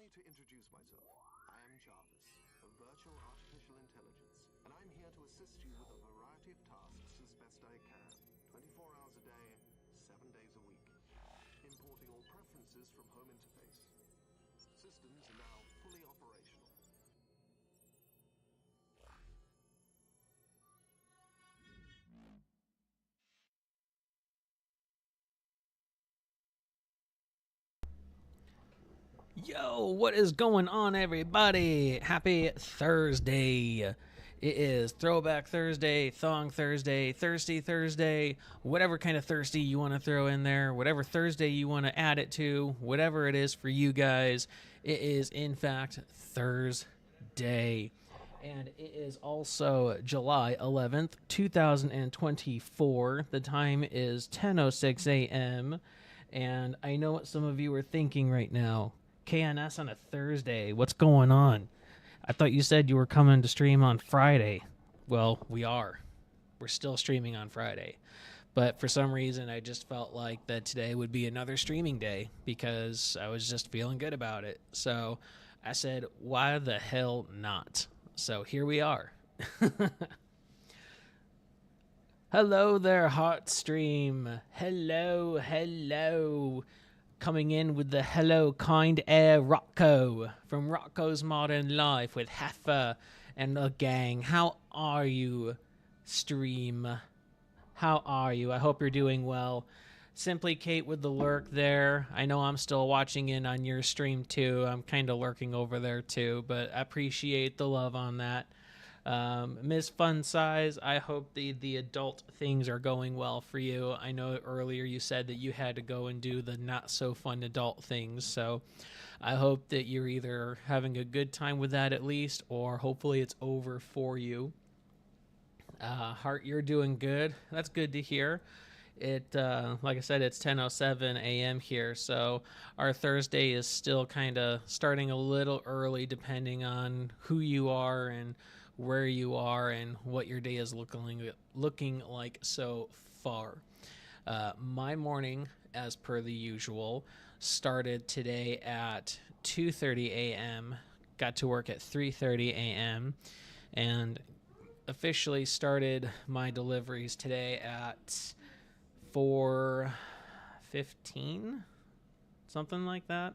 me to introduce myself. I am Jarvis, a virtual artificial intelligence, and I'm here to assist you with a variety of tasks as best I can. 24 hours a day, 7 days a week. Importing all preferences from home interface. Systems are now fully operational. Yo, what is going on, everybody? Happy Thursday. It is Throwback Thursday, Thong Thursday, Thirsty Thursday, whatever kind of thirsty you want to throw in there, whatever Thursday you want to add it to, whatever it is for you guys. It is, in fact, Thursday. And it is also July 11th, 2024. The time is 10:06 a.m. And I know what some of you are thinking right now. KNS on a Thursday. What's going on? I thought you said you were coming to stream on Friday. Well, we are. We're still streaming on Friday. But for some reason, I just felt like that today would be another streaming day because I was just feeling good about it. So I said, why the hell not? So here we are. Hello there, Hot Stream. Hello. Coming in with the hello kind air Rocco from Rocco's Modern Life with Heffa and the gang. How are you, stream? How are you? I hope you're doing well. Simply Kate with the lurk there. I know I'm still watching in on your stream too. I'm kind of lurking over there too, but I appreciate the love on that. Ms. Fun Size, I hope the adult things are going well for you. I know earlier you said that you had to go and do the not so fun adult things, so I hope that you're either having a good time with that at least, or hopefully it's over for you. Heart, you're doing good. That's good to hear. It like I said, it's 10:07 a.m. here, so our Thursday is still kind of starting a little early depending on who you are and where you are and what your day is looking like so far. My morning, as per the usual, started today at 2:30 a.m., got to work at 3:30 a.m., and officially started my deliveries today at 4:15, something like that.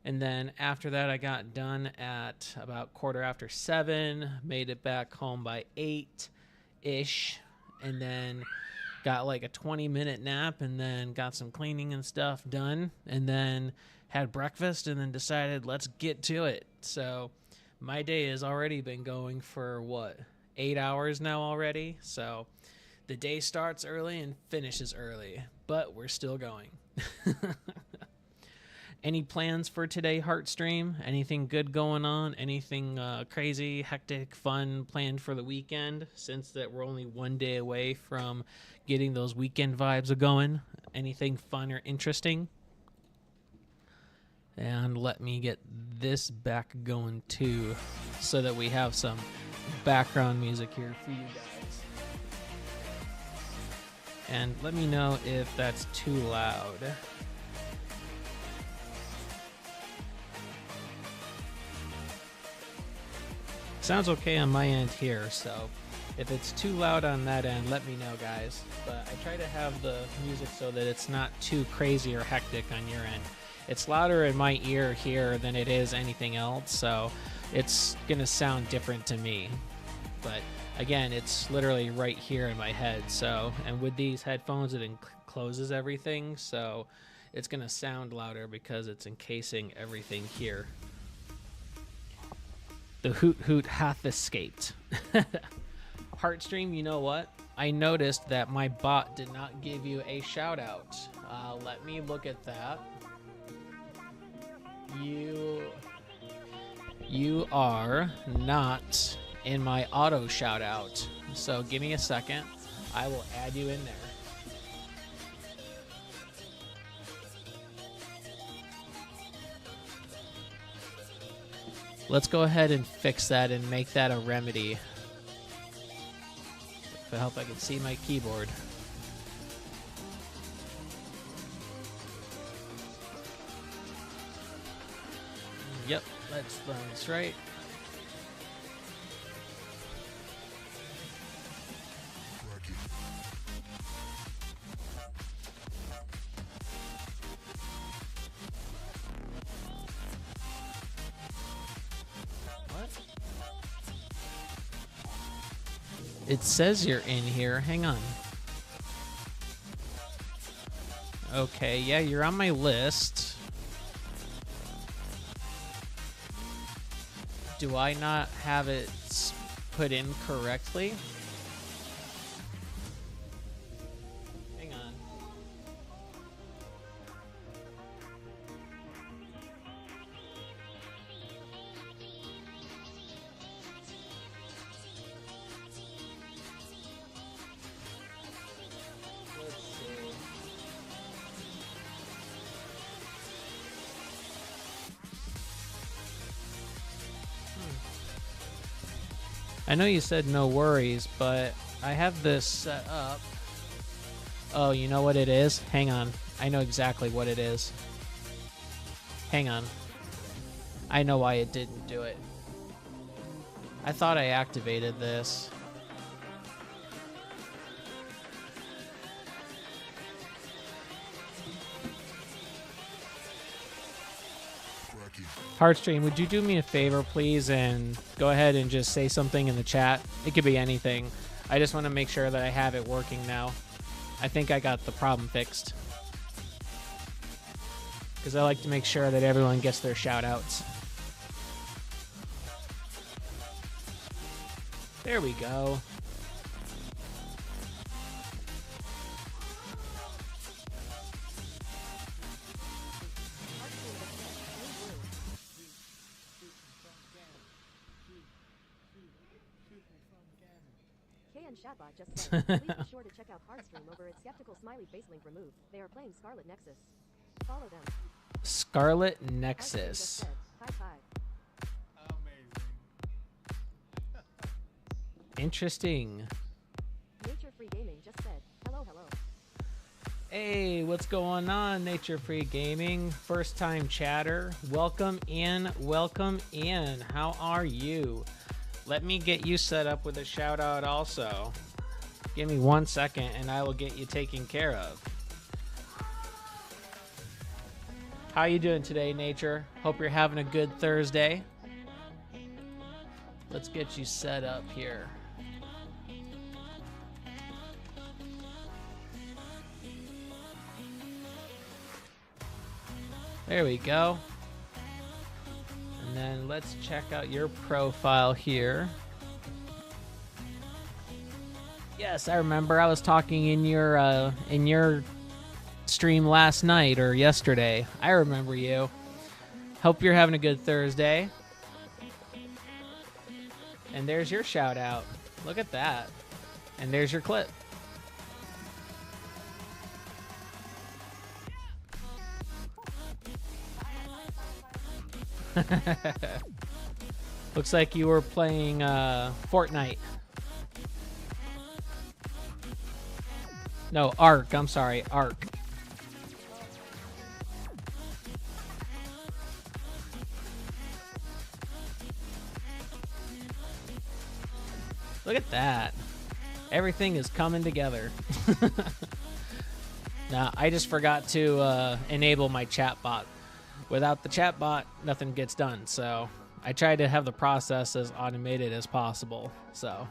And then after that, I got done at about 7:15, made it back home by 8-ish, and then got like a 20-minute nap, and then got some cleaning and stuff done, and then had breakfast, and then decided, let's get to it. So my day has already been going for, 8 hours now already? So the day starts early and finishes early, but we're still going. Any plans for today, Heartstream? Anything good going on? Anything crazy, hectic, fun planned for the weekend? Since that we're only one day away from getting those weekend vibes going. Anything fun or interesting? And let me get this back going too, so that we have some background music here for you guys. And let me know if that's too loud. Sounds okay on my end here, so if it's too loud on that end, let me know, guys. But I try to have the music so that it's not too crazy or hectic on your end. It's louder in my ear here than it is anything else, so it's gonna sound different to me. But again, it's literally right here in my head, so, and with these headphones it encloses everything, so it's gonna sound louder because it's encasing everything here. The hoot hoot hath escaped. Heartstream, you know what? I noticed that my bot did not give you a shout out. Let me look at that. You are not in my auto shout out. So give me a second. I will add you in there. Let's go ahead and fix that and make that a remedy. If I hope I can see my keyboard. Yep, That's right. What? It says you're in here. Hang on. Okay, yeah, you're on my list. Do I not have it put in correctly? Hang on. Let's see. I know you said no worries, but I have this set up. Oh, you know what it is? Hang on. I know exactly what it is. Hang on. I know why it didn't do it. I thought I activated this. Heartstream, would you do me a favor, please, and go ahead and just say something in the chat? It could be anything. I just want to make sure that I have it working now. I think I got the problem fixed. Because I like to make sure that everyone gets their shout-outs. There we go. Chatbot just said, please be sure to check out Hardstream over at Skeptical Smiley Face link removed. They are playing Scarlet Nexus. Follow them. Scarlet Hardstream just Nexus. said, hi. Interesting. Nature Free Gaming just said, hello. Hey, what's going on, Nature Free Gaming? First time chatter. Welcome in, welcome in. How are you? Let me get you set up with a shout out also. Give me 1 second and I will get you taken care of. How you doing today, Nature? Hope you're having a good Thursday. Let's get you set up here. There we go. And then let's check out your profile here. Yes, I remember I was talking in your stream last night or yesterday. I remember you. Hope you're having a good Thursday. And there's your shout out. Look at that. And there's your clip. Looks like you were playing Fortnite. No, Ark. I'm sorry, Ark. Look at that. Everything is coming together. Nah, I just forgot to enable my chat bot. Without the chat bot, nothing gets done. So I tried to have the process as automated as possible. So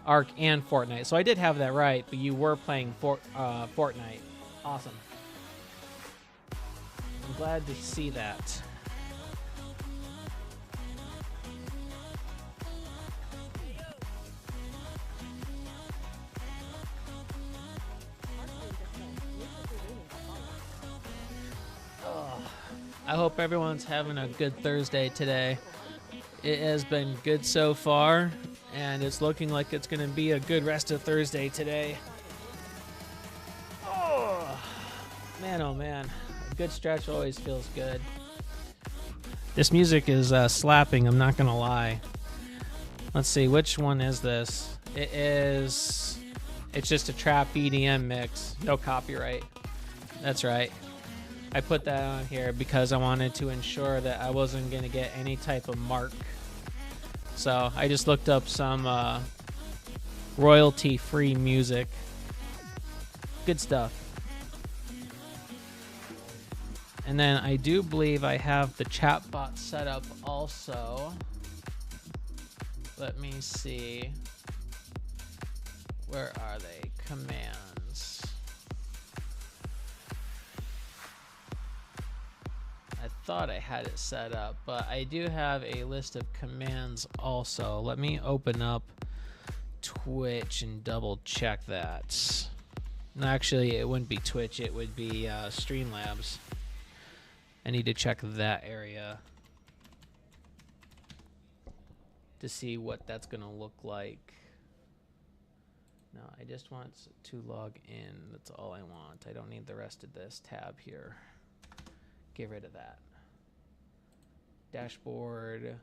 Ark and Fortnite. So I did have that right, but you were playing Fortnite. Awesome. I'm glad to see that. I hope everyone's having a good Thursday today. It has been good so far, and it's looking like it's going to be a good rest of Thursday today. Oh man. A good stretch always feels good. This music is slapping, I'm not going to lie. Let's see, which one is this? It's just a trap EDM mix. No copyright. That's right. I put that on here because I wanted to ensure that I wasn't going to get any type of mark. So I just looked up some royalty-free music. Good stuff. And then I do believe I have the chatbot set up also. Let me see. Where are they? Commands. I thought I had it set up, but I do have a list of commands also. Let me open up Twitch and double check that. No, actually, it wouldn't be Twitch. It would be Streamlabs. I need to check that area to see what that's going to look like. No, I just want to log in. That's all I want. I don't need the rest of this tab here. Get rid of that. Dashboard.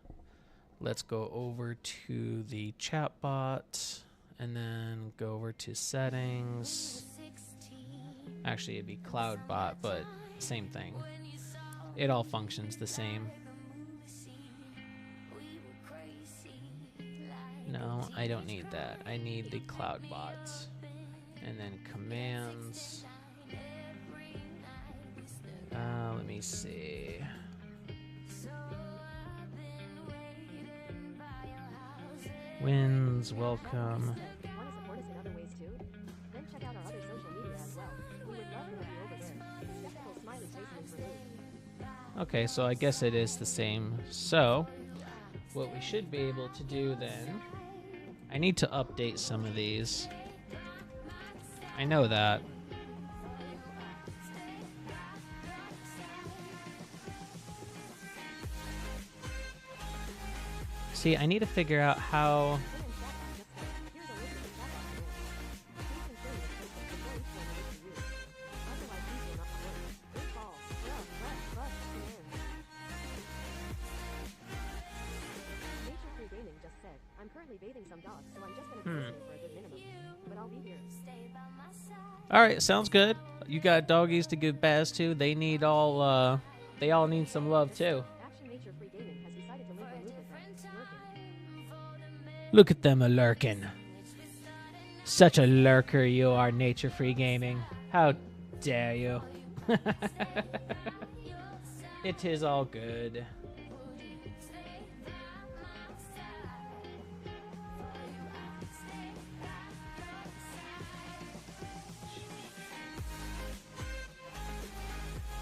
Let's go over to the chatbot and then go over to settings. Actually, it'd be CloudBot, but same thing. It all functions the same. No, I don't need that. I need the CloudBots. And then commands. Let me see. Wins, welcome. Want to support us in other ways too? Then check out our other social media as well. We would love to have you over there. Skeptical smiley face links removed. Okay, so I guess it is the same. So, what we should be able to do then, I need to update some of these. I know that. See, I need to figure out how... I'm currently bathing some dogs, so I'm just gonna be listening for a good minimum. But I'll be here. Alright, sounds good. You got doggies to give baths to. They all need some love too. Action Nature Free Gaming has decided to link remove with them. Lurking. Look at them a-lurking. Such a lurker you are, Nature Free Gaming. How dare you. It is all good.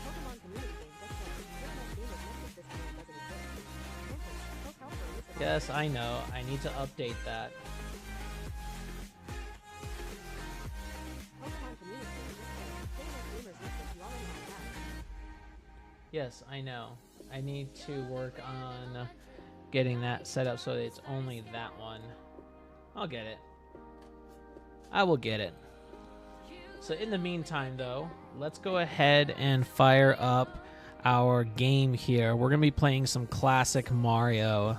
Pokemon community game just said, Throwback game of Nexus this game doesn't exist. Answer, poke help for a list of Yes, I know. I need to update that. Pokemon community game just said, Throwback gamers Nexus you already have that. Yes, I know. I need to work on getting that set up so that it's only that one. I'll get it. I will get it. So in the meantime, though, let's go ahead and fire up our game here. We're going to be playing some classic Mario.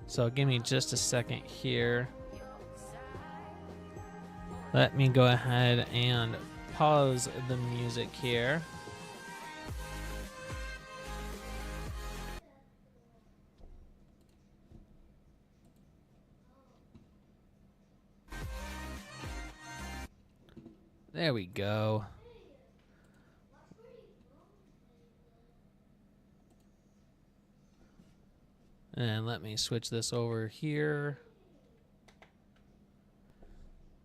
So give me just a second here. Let me go ahead and pause the music here. There we go. And let me switch this over here.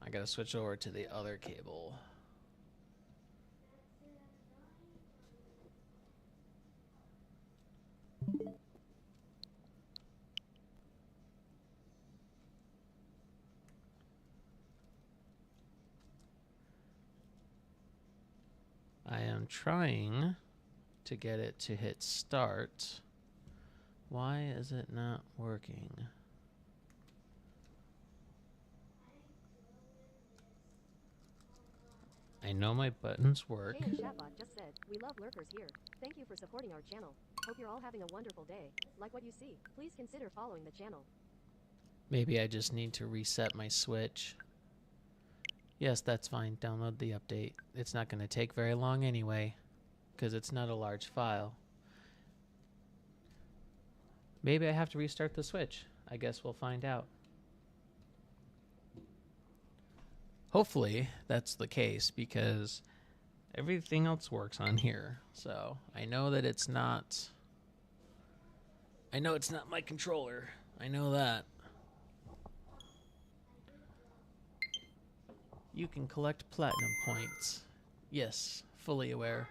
I gotta switch over to the other cable. I am trying to get it to hit start. Why is it not working? I know my buttons work. Hey, Chatbot just said, we love lurkers here. Thank you for supporting our channel. Hope you're all having a wonderful day. Like what you see, please consider following the channel. Maybe I just need to reset my Switch. Yes, that's fine. Download the update. It's not going to take very long anyway, because it's not a large file. Maybe I have to restart the Switch. I guess we'll find out. Hopefully that's the case, because everything else works on here. So I know that it's not... I know it's not my controller. I know that. You can collect platinum points. Yes, fully aware.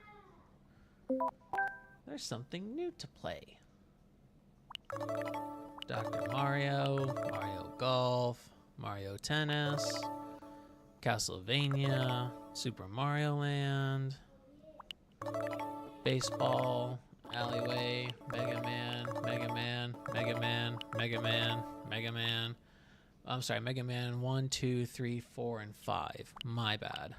There's something new to play. Dr. Mario, Mario Golf, Mario Tennis, Castlevania, Super Mario Land, Baseball, Alleyway, Mega Man, Mega Man, Mega Man, Mega Man, Mega Man. I'm sorry, Mega Man 1, 2, 3, 4, and 5. My bad.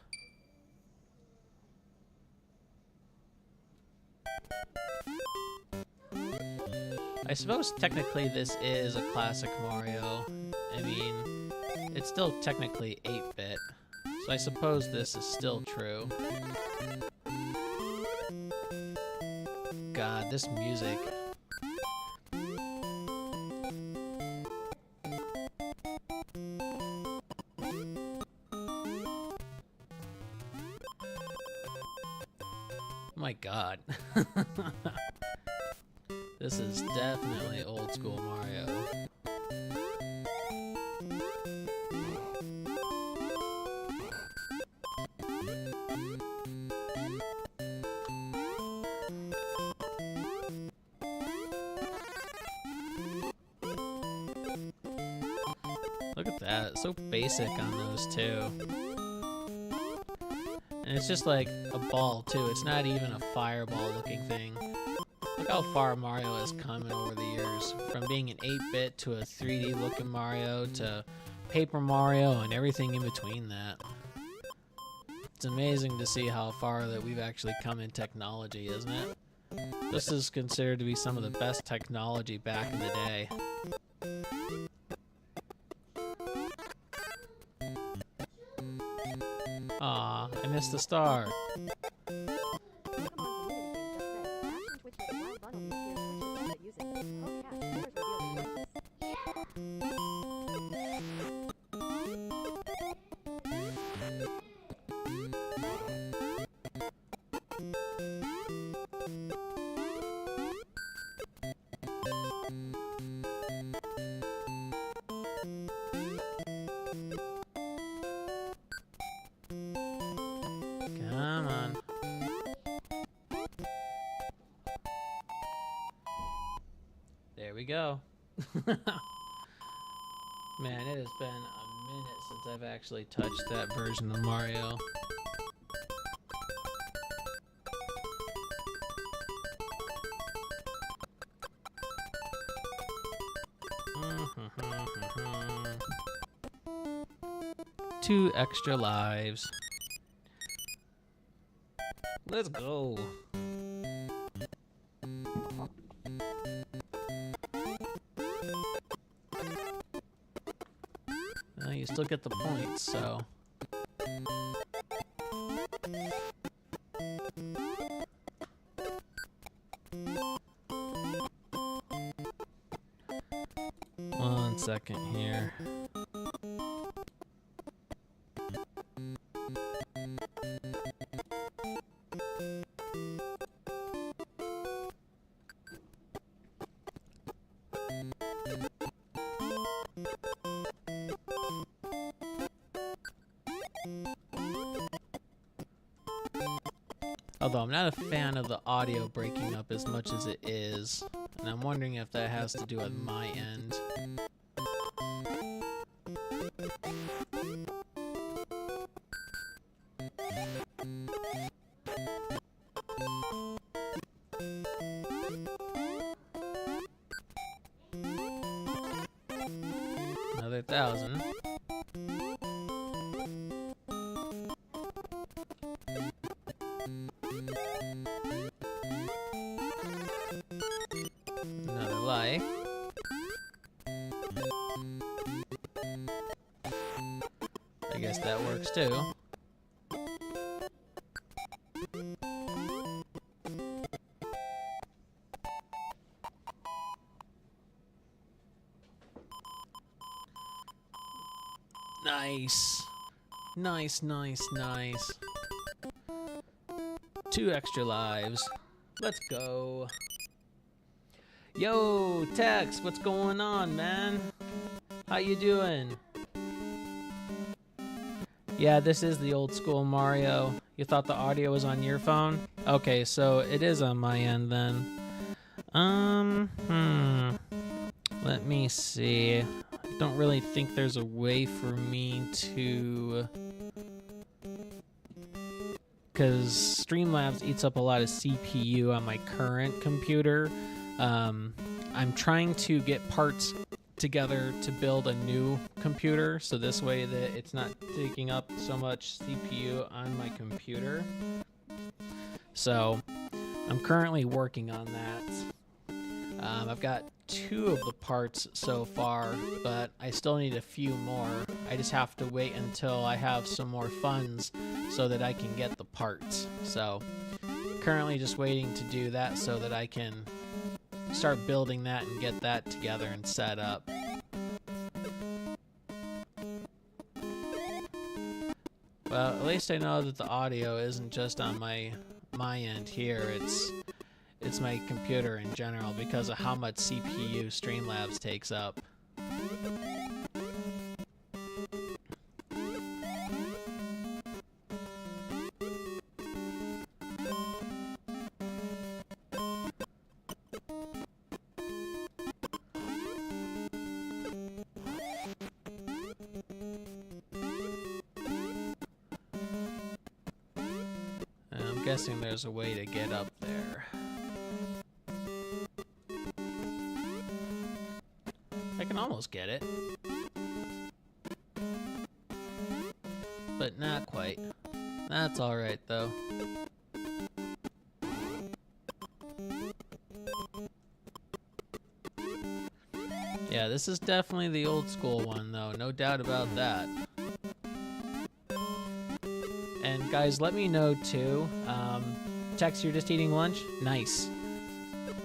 I suppose technically this is a classic Mario. I mean, it's still technically 8-bit, so I suppose this is still true. God, this music. My God. This is definitely old school Mario. Look at that, it's so basic on those two. And it's just like a ball too, it's not even a fireball looking thing. Look how far Mario has come over the years, from being an 8-bit to a 3D looking Mario to Paper Mario and everything in between that. It's amazing to see how far that we've actually come in technology, isn't it? This is considered to be some of the best technology back in the day. Aw, I missed the star. Come on. There we go. Man, it has been a minute since I've actually touched that version of Mario. Two extra lives. Let's go. Well, you still get the points, so. One second here. Although I'm not a fan of the audio breaking up as much as it is, and I'm wondering if that has to do with my end. Another 1,000. Another life. I guess that works too. Nice. Nice, nice, nice. 2 extra lives. Let's go. Yo, Tex, what's going on, man? How you doing? Yeah, this is the old school Mario. You thought the audio was on your phone? Okay, so it is on my end then. Let me see. I don't really think there's a way for me to... Because Streamlabs eats up a lot of CPU on my current computer. I'm trying to get parts together to build a new computer, so this way that it's not taking up so much CPU on my computer. So I'm currently working on that. I've got 2 of the parts so far, but I still need a few more. I just have to wait until I have some more funds so that I can get the parts. So currently just waiting to do that so that I can start building that and get that together and set up. Well, at least I know that the audio isn't just on my end here. It's my computer in general because of how much CPU Streamlabs takes up. I'm guessing there's a way to get up there. I can almost get it. But not quite. That's alright though. Yeah, this is definitely the old school one though, no doubt about that. And guys, let me know too. Tex, you're just eating lunch? Nice.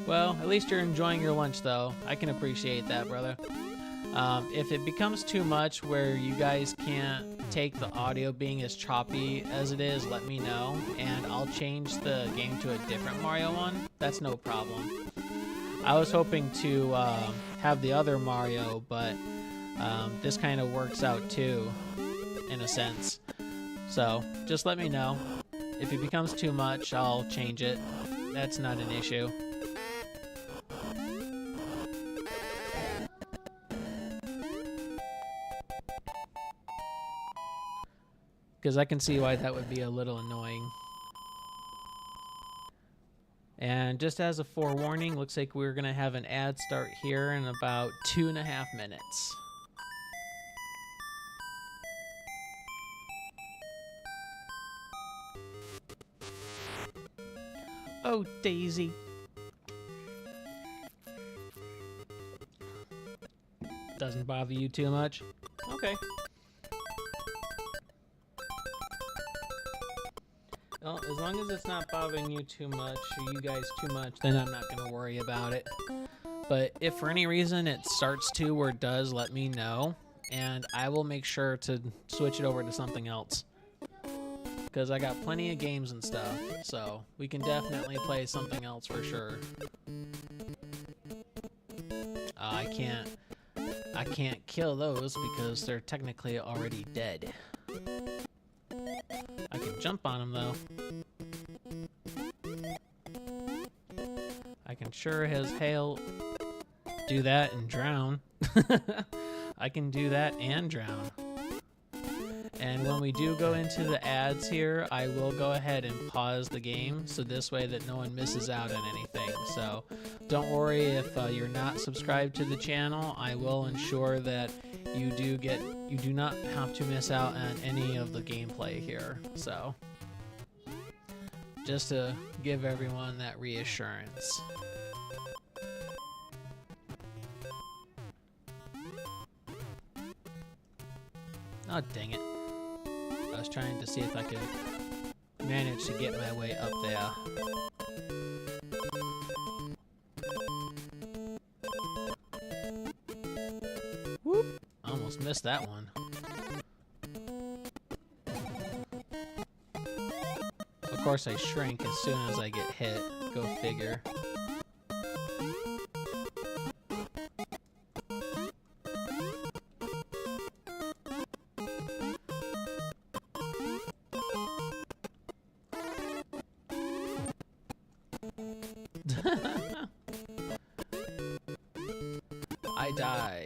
Well, at least you're enjoying your lunch though. I can appreciate that, brother. If it becomes too much where you guys can't take the audio being as choppy as it is, let me know, and I'll change the game to a different Mario one. That's no problem. I was hoping to have the other Mario, but this kind of works out too, in a sense. So, just let me know. If it becomes too much, I'll change it. That's not an issue. Because I can see why that would be a little annoying. And just as a forewarning, looks like we're going to have an ad start here in about 2.5 minutes. Oh, Daisy. Doesn't bother you too much? Okay. Well, as long as it's not bothering you too much, or you guys too much, then I'm not going to worry about it. But if for any reason it starts to or does, let me know, and I will make sure to switch it over to something else. Because I got plenty of games and stuff, so we can definitely play something else for sure. I can't kill those because they're technically already dead. I can jump on them though. I can sure as hell do that and drown. I can do that and drown. And when we do go into the ads here, I will go ahead and pause the game, so this way that no one misses out on anything. So don't worry if you're not subscribed to the channel. I will ensure that you do not have to miss out on any of the gameplay here. So just to give everyone that reassurance. Oh, dang it. was trying to see if I could manage to get my way up there. Whoop! Almost missed that one. Of course, I shrink as soon as I get hit. Go figure. I die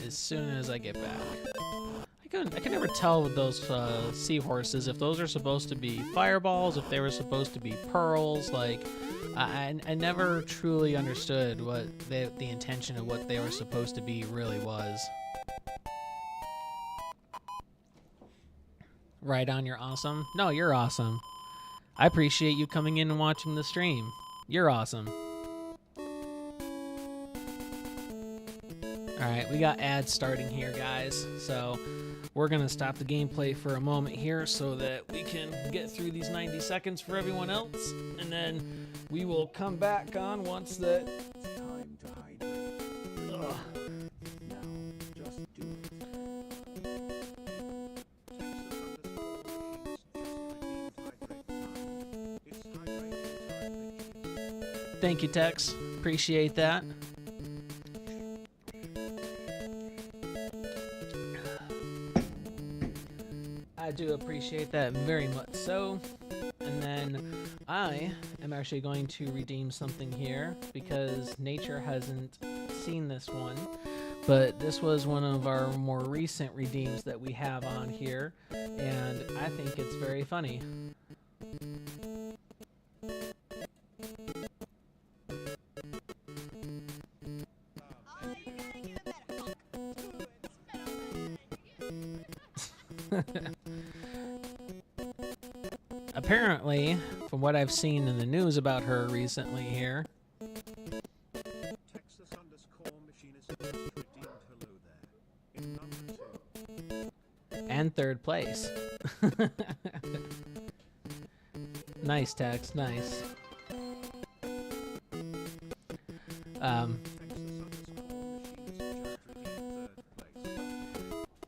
as soon as I get back. I can never tell with those seahorses if those are supposed to be fireballs, if they were supposed to be pearls. Like, I never truly understood what the intention of what they were supposed to be really was. Right on, you're awesome. No, you're awesome. I appreciate you coming in and watching the stream. You're awesome. Alright, we got ads starting here, guys. So we're going to stop the gameplay for a moment here so that we can get through these 90 seconds for everyone else. And then we will come back on once that... Time to hydrate. Ugh. Now, just do it. Thank you, Tex. Appreciate that. I do appreciate that very much so. And then I am actually going to redeem something here because Nature hasn't seen this one. But this was one of our more recent redeems that we have on here, and I think it's very funny. Apparently, from what I've seen in the news about her recently here, and third place. Nice, Tex, nice.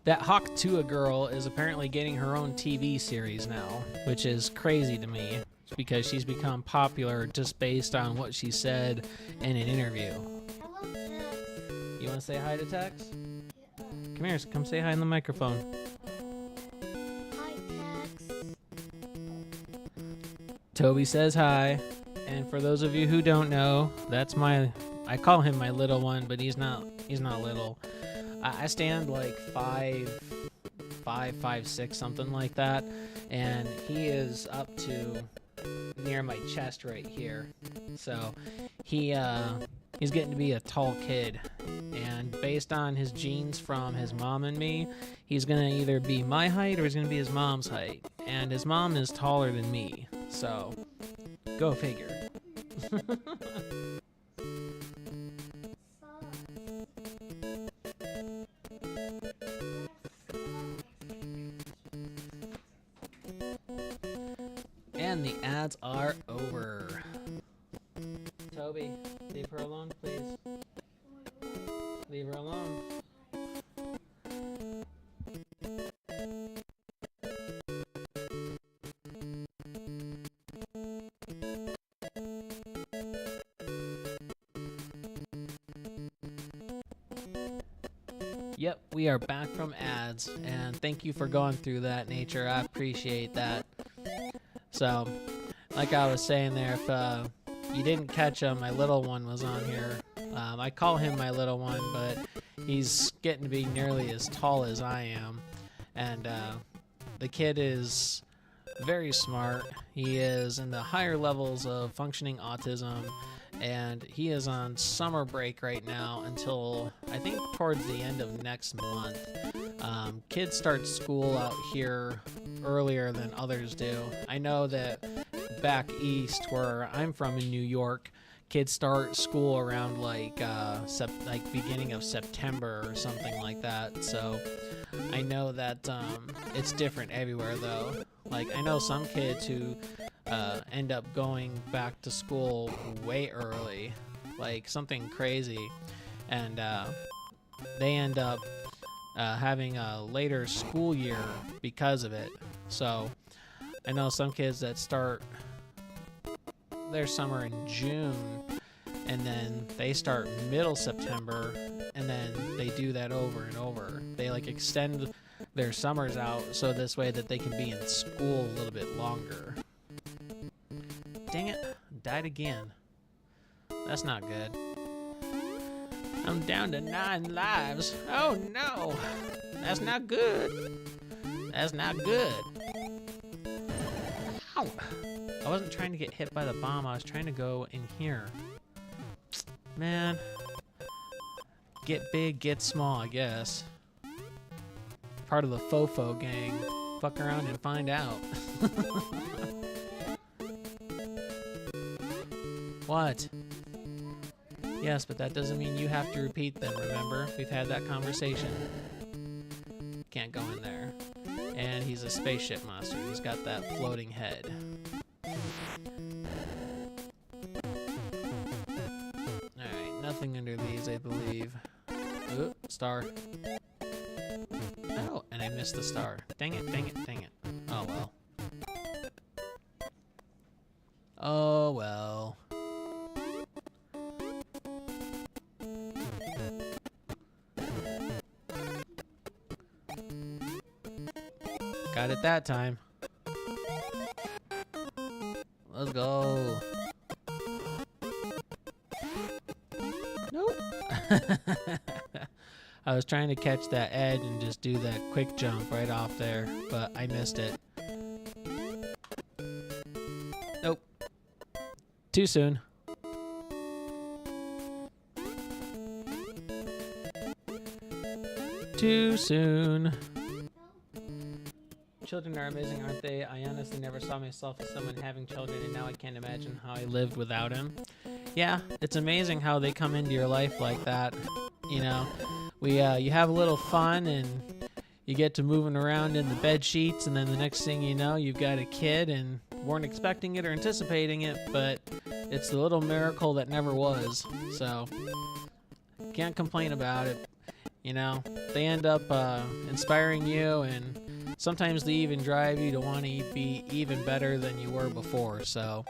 That Hawk Tua girl is apparently getting her own TV series now, which is crazy to me. It's because she's become popular just based on what she said in an interview. Hello, Tex. You want to say hi to Tex? Yeah. Come here, come say hi in the microphone. Hi, Tex. Toby says hi. And for those of you who don't know, that's I call him my little one, but he's not little. I stand like 5'6", something like that, and he is up to near my chest right here. So he's getting to be a tall kid, and based on his genes from his mom and me, he's gonna either be my height or he's gonna be his mom's height, and his mom is taller than me. So go figure. And the ads are over. Toby, leave her alone, please. Leave her alone. Yep, we are back from ads, and thank you for going through that, Nature. I appreciate that. So, like I was saying there, if you didn't catch him, my little one was on here. I call him my little one, but he's getting to be nearly as tall as I am. And the kid is very smart. He is in the higher levels of functioning autism, and he is on summer break right now until I think towards the end of next month. Kids start school out here earlier than others do. I know that back east where I'm from in New York, kids start school around like beginning of September or something like that. So I know that it's different everywhere though. Like I know some kids who end up going back to school way early, like something crazy, and they end up having a later school year because of it. So I know some kids that start their summer in June, and then they start middle September, and then they do that over and over. They like extend their summers out so this way that they can be in school a little bit longer. Dang it, died again. That's not good. I'm down to 9 lives. Oh no, that's not good. That's not good. Ow. I wasn't trying to get hit by the bomb, I was trying to go in here. Man. Get big, get small, I guess. Part of the Fofo gang. Fuck around and find out. What? Yes, but that doesn't mean you have to repeat them, remember? We've had that conversation. Can't go in there. And he's a spaceship monster. He's got that floating head. Alright, nothing under these, I believe. Ooh, star. Oh, and I missed the star. Dang it, dang it, dang it. Oh well. Oh well. Got it that time. Let's go. Nope. I was trying to catch that edge and just do that quick jump right off there, but I missed it. Nope. Too soon. Too soon. Children are amazing, aren't they? I honestly never saw myself as someone having children, and now I can't imagine how I lived without him. Yeah, it's amazing how they come into your life like that. You know, you have a little fun, and you get to moving around in the bed sheets, and then the next thing you know, you've got a kid, and weren't expecting it or anticipating it, but it's the little miracle that never was. So, can't complain about it. You know, they end up inspiring you, and sometimes they even drive you to want to be even better than you were before. So,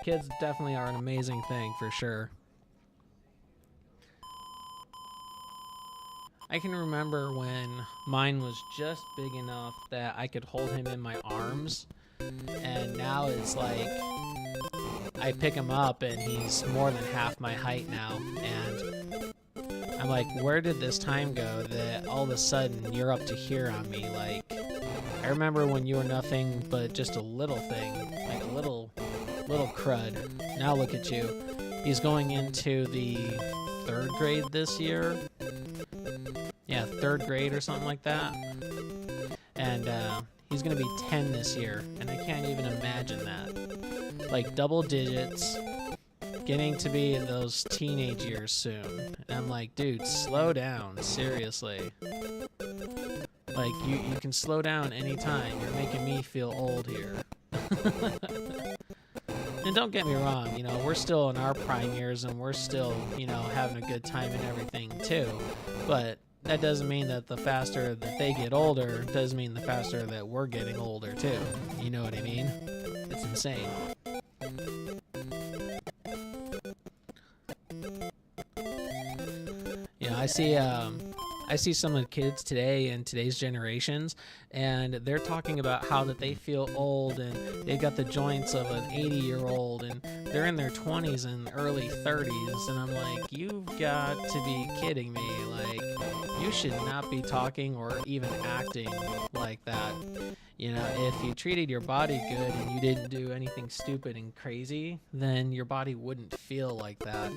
kids definitely are an amazing thing for sure. I can remember when mine was just big enough that I could hold him in my arms, and now it's like I pick him up and he's more than half my height now, and I'm like, where did this time go that all of a sudden you're up to here on me? Like, I remember when you were nothing but just a little thing, like a little crud. Now look at you. He's going into the 3rd grade this year. Yeah, 3rd grade or something like that. And he's going to be 10 this year, and I can't even imagine that. Like double digits, getting to be in those teenage years soon. And I'm like, dude, slow down, seriously. Like, you can slow down anytime. You're making me feel old here. And don't get me wrong, you know, we're still in our prime years, and we're still, you know, having a good time and everything too. But that doesn't mean that the faster that they get older doesn't mean the faster that we're getting older too. You know what I mean? It's insane. You know, I see some of the kids today in today's generations, and they're talking about how that they feel old, and they got the joints of an 80-year-old, and they're in their 20s and early 30s, and I'm like, you've got to be kidding me. Like, you should not be talking or even acting like that. You know, if you treated your body good and you didn't do anything stupid and crazy, then your body wouldn't feel like that.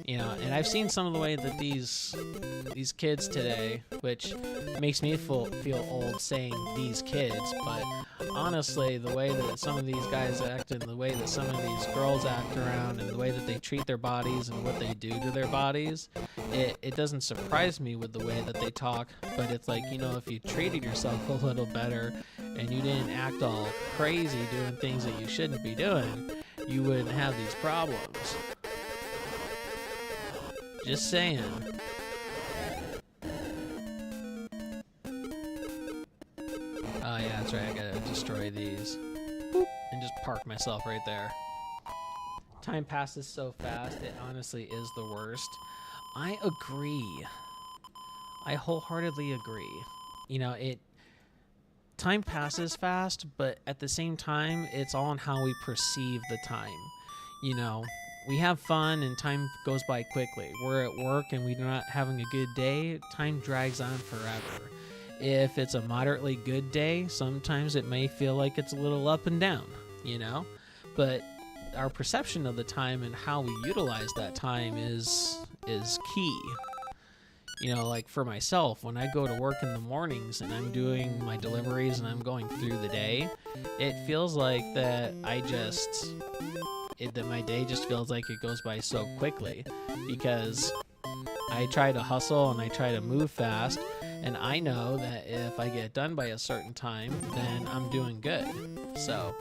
You know, and I've seen some of the way that these kids today, which makes me feel old saying these kids, but honestly, the way that some of these guys act and the way that some of these girls act around and the way that they treat their bodies and what they do to their bodies, it doesn't surprise me with the way that they talk, but it's like, you know, if you treated yourself a little better and you didn't act all crazy doing things that you shouldn't be doing, you wouldn't have these problems. Just saying. Oh yeah, that's right, I gotta destroy these. Boop, and just park myself right there. Time passes so fast, it honestly is the worst. I agree. I wholeheartedly agree. You know, time passes fast, but at the same time, it's all on how we perceive the time. You know, we have fun and time goes by quickly. We're at work and we're not having a good day, time drags on forever. If it's a moderately good day, sometimes it may feel like it's a little up and down, you know? But our perception of the time and how we utilize that time is key. You know, like for myself, when I go to work in the mornings and I'm doing my deliveries and I'm going through the day, it feels like that that my day just feels like it goes by so quickly because I try to hustle and I try to move fast, and I know that if I get done by a certain time, then I'm doing good. So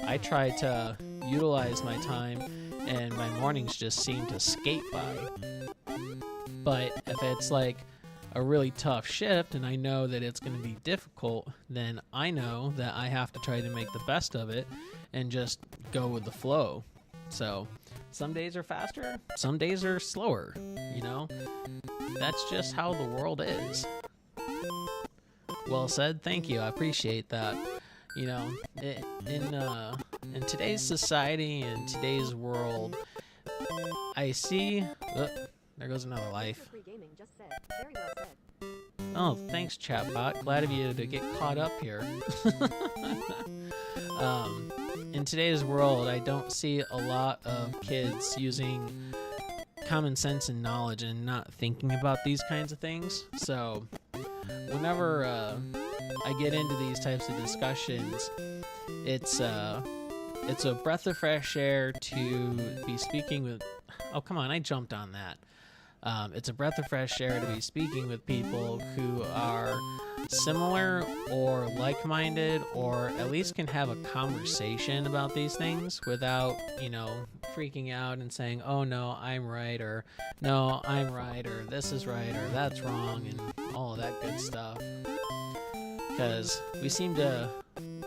I try to utilize my time, and my mornings just seem to skate by. But if it's like a really tough shift and I know that it's going to be difficult, then I know that I have to try to make the best of it and just go with the flow. So some days are faster, some days are slower, you know? That's just how the world is. Well said, thank you, I appreciate that. You know, in today's society and today's world, I see... there goes another life. Oh, thanks, chatbot. Glad of you to get caught up here. In today's world, I don't see a lot of kids using common sense and knowledge and not thinking about these kinds of things. So, whenever I get into these types of discussions, it's a breath of fresh air to be speaking with... Oh, come on, I jumped on that. It's a breath of fresh air to be speaking with people who are similar or like-minded, or at least can have a conversation about these things without, you know, freaking out and saying, oh no, I'm right, or no, I'm right, or this is right, or that's wrong, and all of that good stuff. Because we seem to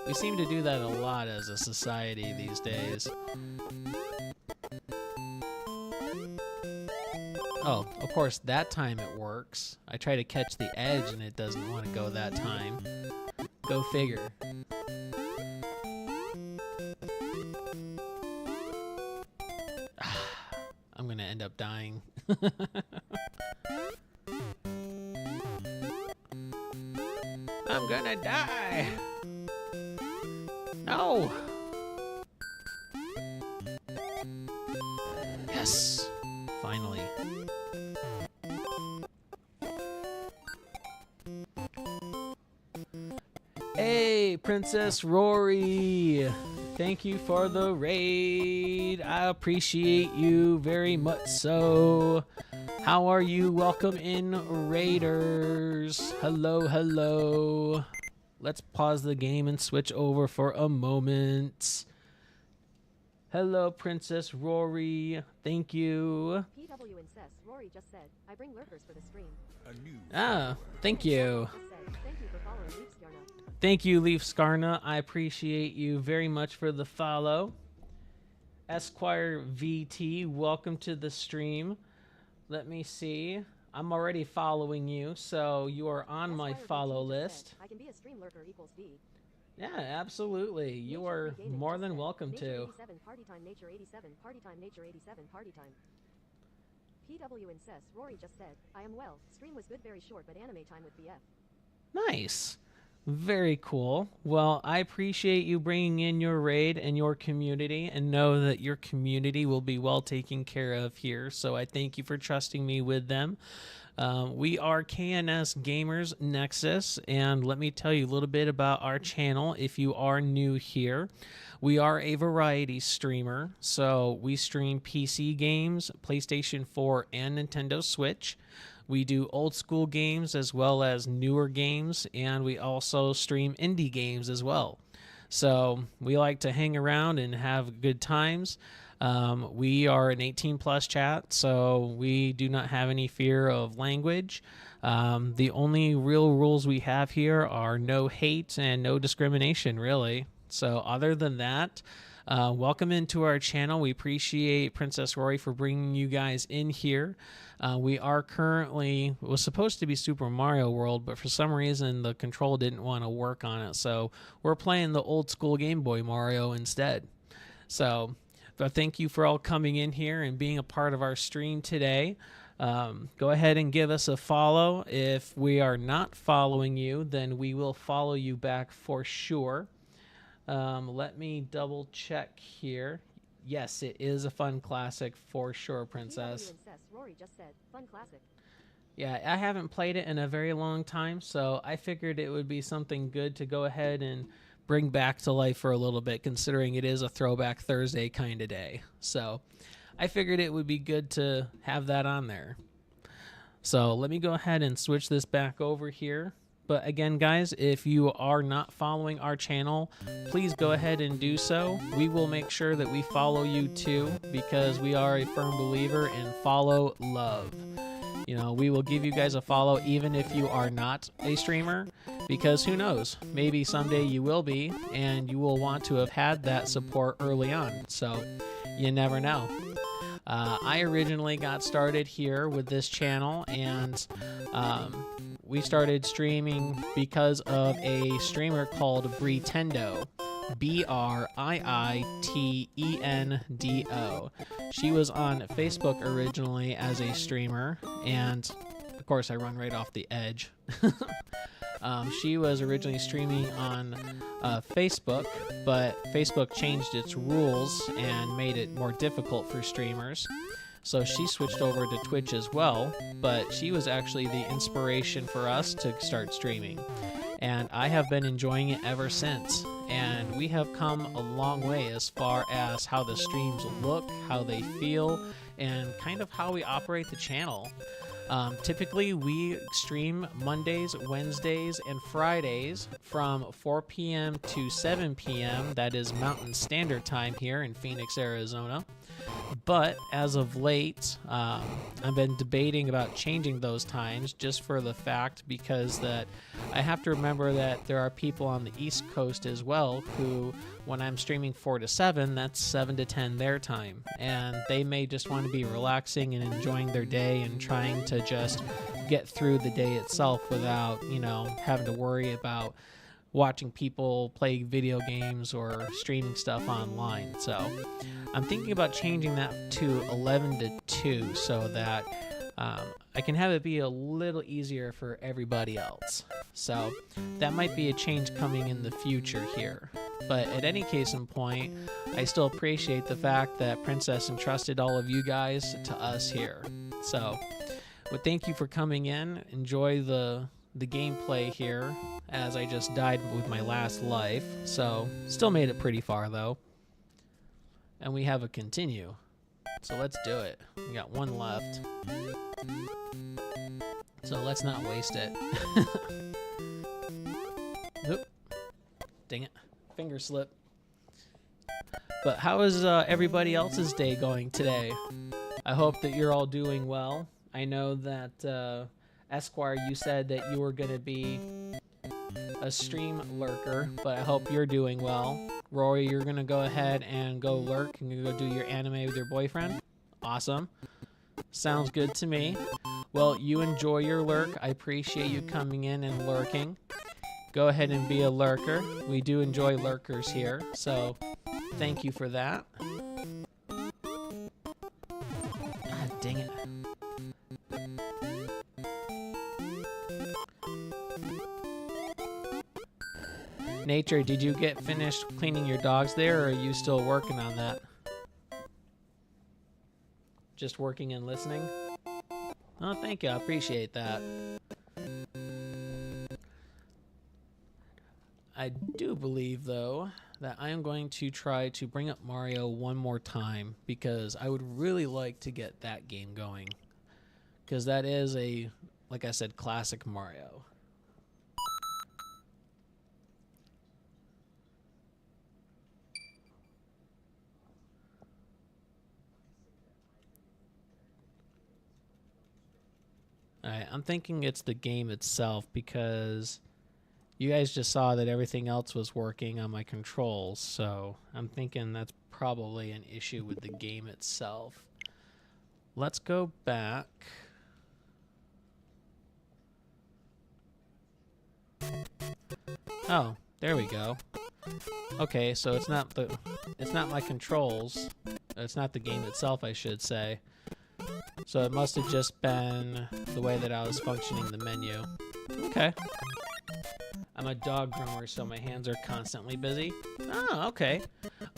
do that a lot as a society these days. Oh, of course, that time it works. I try to catch the edge and it doesn't want to go that time. Go figure. I'm gonna end up dying. I'm gonna die! No! Yes! Finally. Hey, Princess Rory! Thank you for the raid. I appreciate you very much so. How are you? Welcome in, Raiders. Hello, hello. Let's pause the game and switch over for a moment. Hello, Princess Rory. Thank you. PW insists. Rory just said, I bring lurkers for the stream. Ah, thank you. Thank you for following Leaf Skarna. Thank you, Leaf Skarna. I appreciate you very much for the follow. Esquire VT, welcome to the stream. Let me see. I'm already following you, so you are on my follow list. I can be a stream lurker equals D. Yeah, absolutely. You are more than welcome to. 87, party time, nature 87, party time, nature 87, party time. PW insists. Rory just said, I am well. Stream was good, very short, but anime time with BF. Nice. Very cool. Well, I appreciate you bringing in your raid and your community, and know that your community will be well taken care of here. So I thank you for trusting me with them. We are KNS Gamers Nexus, and let me tell you a little bit about our channel if you are new here. We are a variety streamer, so we stream PC games, PlayStation 4, and Nintendo Switch. We do old school games as well as newer games, and we also stream indie games as well. So we like to hang around and have good times. We are an 18 plus chat, so we do not have any fear of language. The only real rules we have here are no hate and no discrimination, really. So other than that, welcome into our channel. We appreciate Princess Rory for bringing you guys in here. We are currently, it was supposed to be Super Mario World, but for some reason the control didn't want to work on it. So we're playing the old school Game Boy Mario instead. So, but thank you for all coming in here and being a part of our stream today. Go ahead and give us a follow. If we are not following you, then we will follow you back for sure. Let me double check here. Yes, it is a fun classic for sure, Princess. Rory just said, fun classic. Yeah, I haven't played it in a very long time, so I figured it would be something good to go ahead and bring back to life for a little bit, considering it is a Throwback Thursday kind of day. So I figured it would be good to have that on there. So let me go ahead and switch this back over here. But again, guys, if you are not following our channel, please go ahead and do so. We will make sure that we follow you too, because we are a firm believer in follow love. You know, we will give you guys a follow even if you are not a streamer, because who knows, maybe someday you will be, and you will want to have had that support early on. So you never know. I originally got started here with this channel, and we started streaming because of a streamer called Britendo. Briitendo. She was on Facebook originally as a streamer, and of course I run right off the edge. She was originally streaming on Facebook, but Facebook changed its rules and made it more difficult for streamers. So she switched over to Twitch as well, but she was actually the inspiration for us to start streaming. And I have been enjoying it ever since. And we have come a long way as far as how the streams look, how they feel, and kind of how we operate the channel. Typically, we stream Mondays, Wednesdays, and Fridays from 4 p.m. to 7 p.m. That is Mountain Standard Time here in Phoenix, Arizona. But as of late, I've been debating about changing those times, just for the fact because that I have to remember that there are people on the East Coast as well who, when I'm streaming 4 to 7, that's 7 to 10 their time. And they may just want to be relaxing and enjoying their day and trying to just get through the day itself without, you know, having to worry about watching people play video games or streaming stuff online. So I'm thinking about changing that to 11 to 2 so that I can have it be a little easier for everybody else. So that might be a change coming in the future here. But at any case in point, I still appreciate the fact that Princess entrusted all of you guys to us here. So, well, thank you for coming in. Enjoy the gameplay here, as I just died with my last life. So, still made it pretty far though. And we have a continue. So let's do it. We got one left. So let's not waste it. Nope. Dang it. Finger slip. But how is everybody else's day going today? I hope that you're all doing well. I know that Esquire, you said that you were going to be a stream lurker, but I hope you're doing well. Rory, you're going to go ahead and go lurk and go do your anime with your boyfriend? Awesome. Sounds good to me. Well, you enjoy your lurk. I appreciate you coming in and lurking. Go ahead and be a lurker. We do enjoy lurkers here, so thank you for that. Ah, dang it. Nature, did you get finished cleaning your dogs there, or are you still working on that? Just working and listening? Oh, thank you. I appreciate that. I do believe, though, that I am going to try to bring up Mario one more time because I would really like to get that game going. Because that is a, like I said, classic Mario. Alright, I'm thinking it's the game itself because you guys just saw that everything else was working on my controls, so I'm thinking that's probably an issue with the game itself. Let's go back. Oh, there we go. Okay, so it's not my controls. It's not the game itself, I should say. So it must have just been the way that I was functioning the menu. Okay. I'm a dog groomer, so my hands are constantly busy. Oh, okay.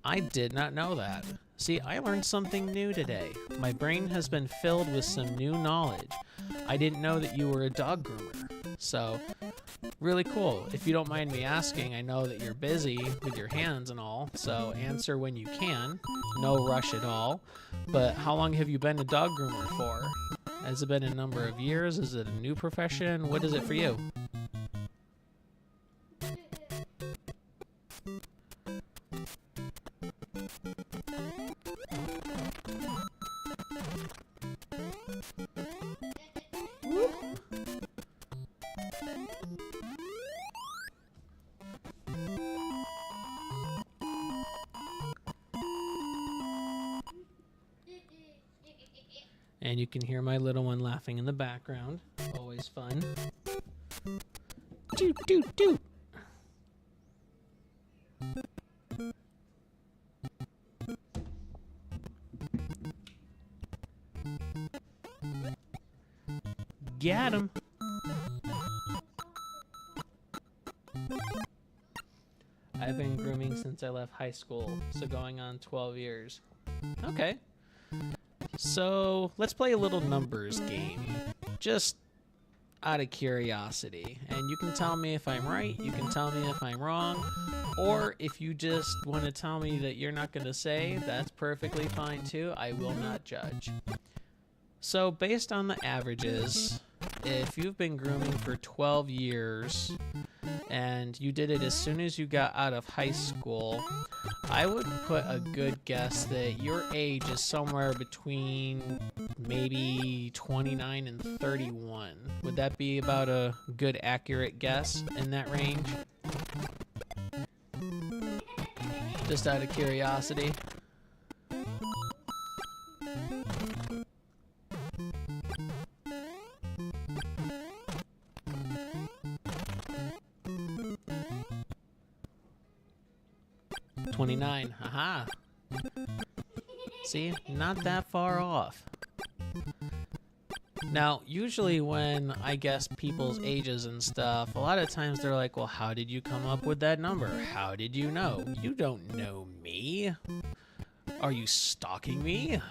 I did not know that. See, I learned something new today. My brain has been filled with some new knowledge. I didn't know that you were a dog groomer. So, really cool. If you don't mind me asking, I know that you're busy with your hands and all, so answer when you can. No rush at all. But how long have you been a dog groomer for? Has it been a number of years? Is it a new profession? What is it for you? And you can hear my little one laughing in the background. Always fun. Toot, toot, toot. Got him. I've been grooming since I left high school, so going on 12 years. Okay. So let's play a little numbers game, just out of curiosity. And you can tell me if I'm right, you can tell me if I'm wrong, or if you just want to tell me that you're not going to say, that's perfectly fine too. I will not judge. So based on the averages, if you've been grooming for 12 years and you did it as soon as you got out of high school, I would put a good guess that your age is somewhere between maybe 29 and 31. Would that be about a good accurate guess in that range? Just out of curiosity. $29. Aha. See, not that far off. Now, usually when I guess people's ages and stuff, a lot of times they're like, well, how did you come up with that number? How did you know? You don't know me. Are you stalking me?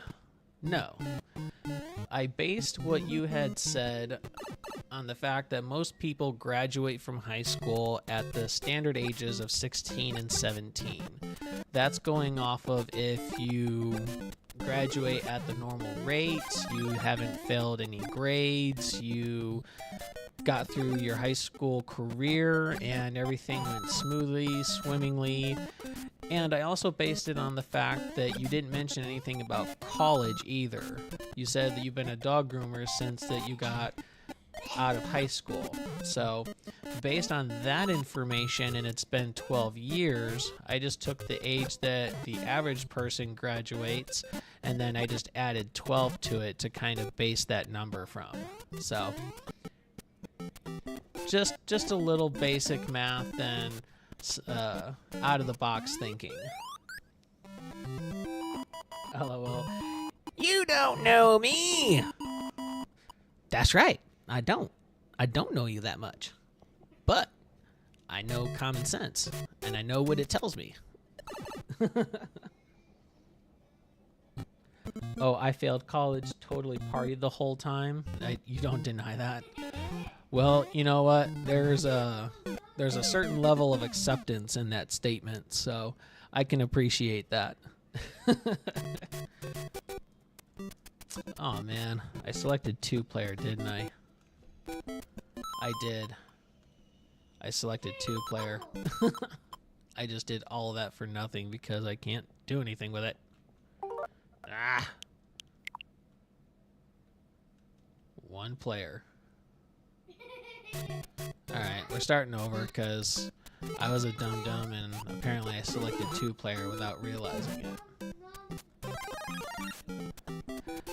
No. I based what you had said on the fact that most people graduate from high school at the standard ages of 16 and 17. That's going off of if you graduate at the normal rate, you haven't failed any grades, you got through your high school career and everything went smoothly, swimmingly. And I also based it on the fact that you didn't mention anything about college either. You said that you've been a dog groomer since that you got out of high school. So based on that information, and it's been 12 years, I just took the age that the average person graduates, and then I just added 12 to it to kind of base that number from. So just a little basic math and out of the box thinking. LOL. You don't know me. That's right. I don't know you that much. But I know common sense, and I know what it tells me. Oh, I failed college, totally partied the whole time. You don't deny that. Well, you know what? There's a certain level of acceptance in that statement, so I can appreciate that. Oh man, I selected 2-player, didn't I? I did. I selected 2-player. I just did all of that for nothing because I can't do anything with it. Ah! 1-player. Alright, we're starting over because I was a dum-dum and apparently I selected 2-player without realizing it.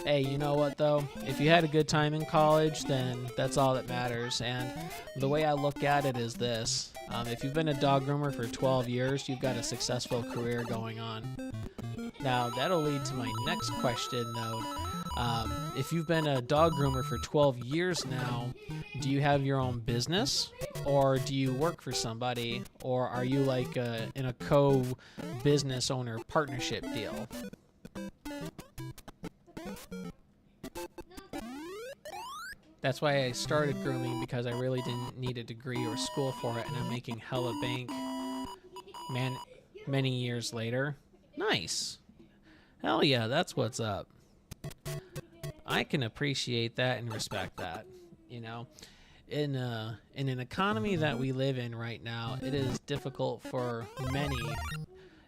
Hey, you know what though? If you had a good time in college, then that's all that matters. And the way I look at it is this. If you've been a dog groomer for 12 years, you've got a successful career going on. Now, that'll lead to my next question though. If you've been a dog groomer for 12 years now, do you have your own business? Or do you work for somebody? Or are you like in a co-business owner partnership deal? That's why I started grooming, because I really didn't need a degree or school for it, and I'm making hella bank many years later. Nice. Hell yeah, that's what's up. I can appreciate that and respect that. You know, in an economy that we live in right now, it is difficult for many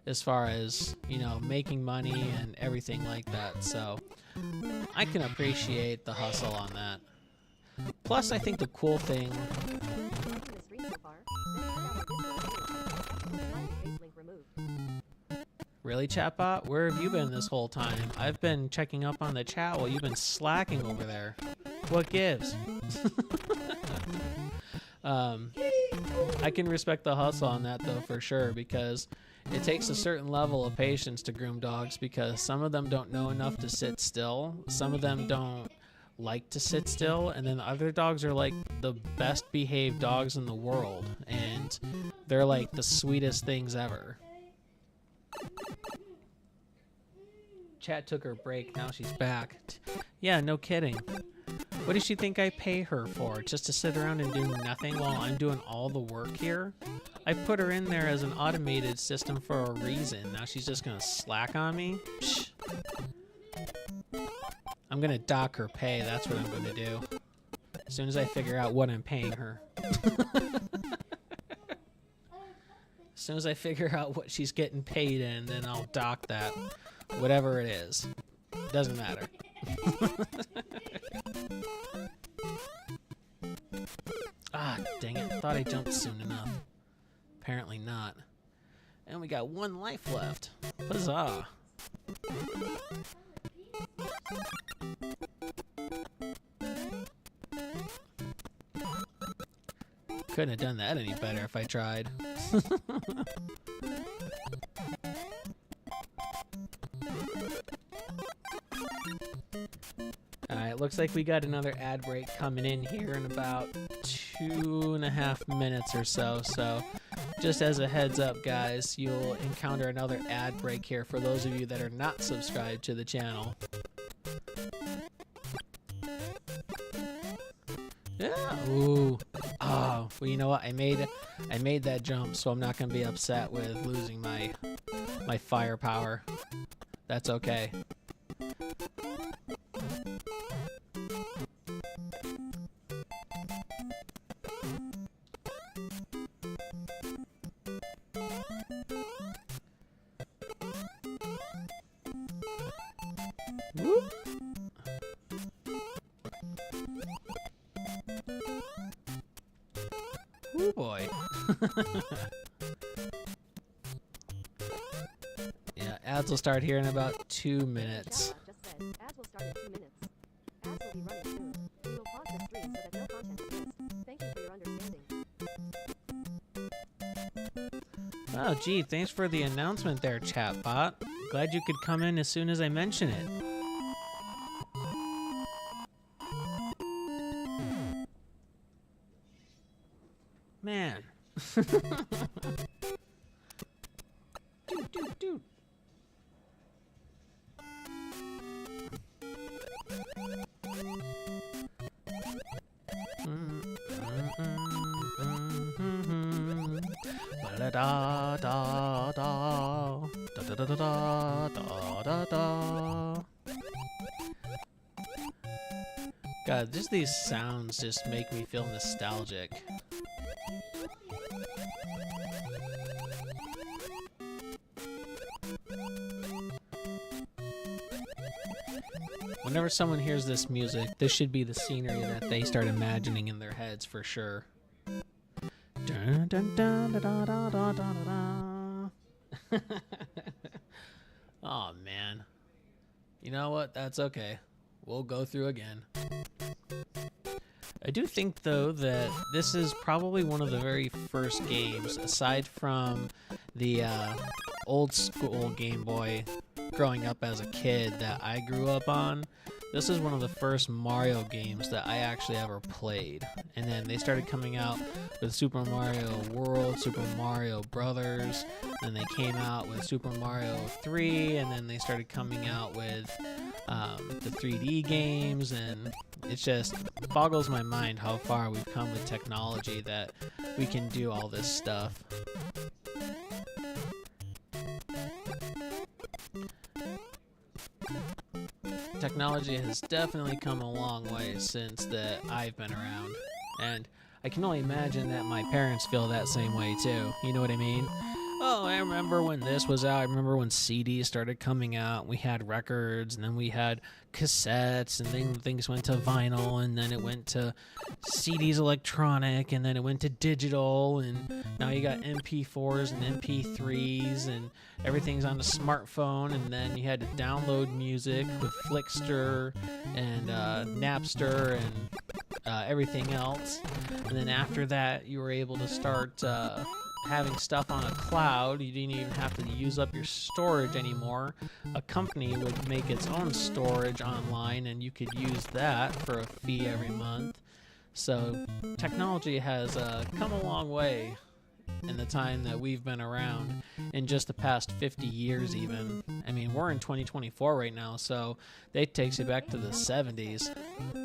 as far as, you know, making money and everything like that. So I can appreciate the hustle on that. Plus, I think the cool thing... Really, chatbot? Where have you been this whole time? I've been checking up on the chat while you've been slacking over there. What gives? I can respect the hustle on that, though, for sure, because it takes a certain level of patience to groom dogs, because some of them don't know enough to sit still. Some of them don't like to sit still, and then other dogs are like the best behaved dogs in the world, and they're like the sweetest things ever. Chat took her break, now she's back. Yeah, no kidding. What does she think I pay her for? Just to sit around and do nothing while I'm doing all the work here? I put her in there as an automated system for a reason. Now she's just gonna slack on me? Psh. I'm gonna dock her pay, that's what I'm gonna do. As soon as I figure out what I'm paying her. As soon as I figure out what she's getting paid in, then I'll dock that. Whatever it is. Doesn't matter. Ah, dang it. Thought I jumped soon enough. Apparently not. And we got 1 life left. Huzzah. Couldn't have done that any better if I tried. Alright, looks like we got another ad break coming in here in about 2.5 minutes or so. So, just as a heads up, guys, you'll encounter another ad break here for those of you that are not subscribed to the channel. Yeah. Ooh. Oh, well, you know what? I made that jump, so I'm not gonna be upset with losing my firepower. That's okay. Whoop. Oh boy. Yeah, ads will start here in about 2 minutes. Just said, ads will start in 2 minutes. Ads will be running soon. We will pause the stream so that no content is missed. Thank you for your understanding. Oh, gee, thanks for the announcement there, chatbot. Glad you could come in as soon as I mention it. Man. Doot, doot, doot. Da da da da da da da da da da. God, just these sounds just make me feel nostalgic. Whenever someone hears this music, this should be the scenery that they start imagining in their heads for sure. Dun, dun, dun, da, da, da, da, da, da. Oh man. You know what? That's okay. We'll go through again. I do think though that this is probably one of the very first games, aside from the old school Game Boy growing up as a kid that I grew up on. This is one of the first Mario games that I actually ever played. And then they started coming out with Super Mario World, Super Mario Brothers, then they came out with Super Mario 3, and then they started coming out with the 3D games, and it just boggles my mind how far we've come with technology that we can do all this stuff. Technology has definitely come a long way since that I've been around, and I can only imagine that my parents feel that same way too. You know what I mean? Oh, I remember when this was out. I remember when CDs started coming out. We had records, and then we had cassettes, and then things went to vinyl, and then it went to CDs electronic, and then it went to digital, and now you got MP4s and MP3s, and everything's on the smartphone, and then you had to download music with Flickster and Napster and everything else. And then after that, you were able to start having stuff on a cloud. You didn't even have to use up your storage anymore. A company would make its own storage online, and you could use that for a fee every month. So technology has come a long way in the time that we've been around, in just the past 50 years even. I mean, we're in 2024 right now, so that takes you back to the 70s.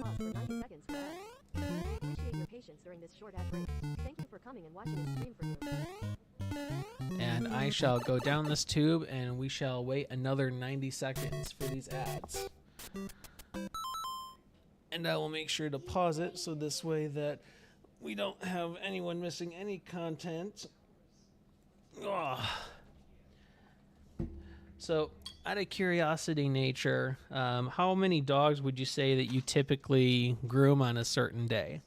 Pause for 90 seconds for ads. We appreciate your patience during this short ad break. Thank you for coming and watching the stream for you. And I shall go down this tube, and we shall wait another 90 seconds for these ads. And I will make sure to pause it so this way that we don't have anyone missing any content. Ugh. So, out of curiosity nature, how many dogs would you say that you typically groom on a certain day?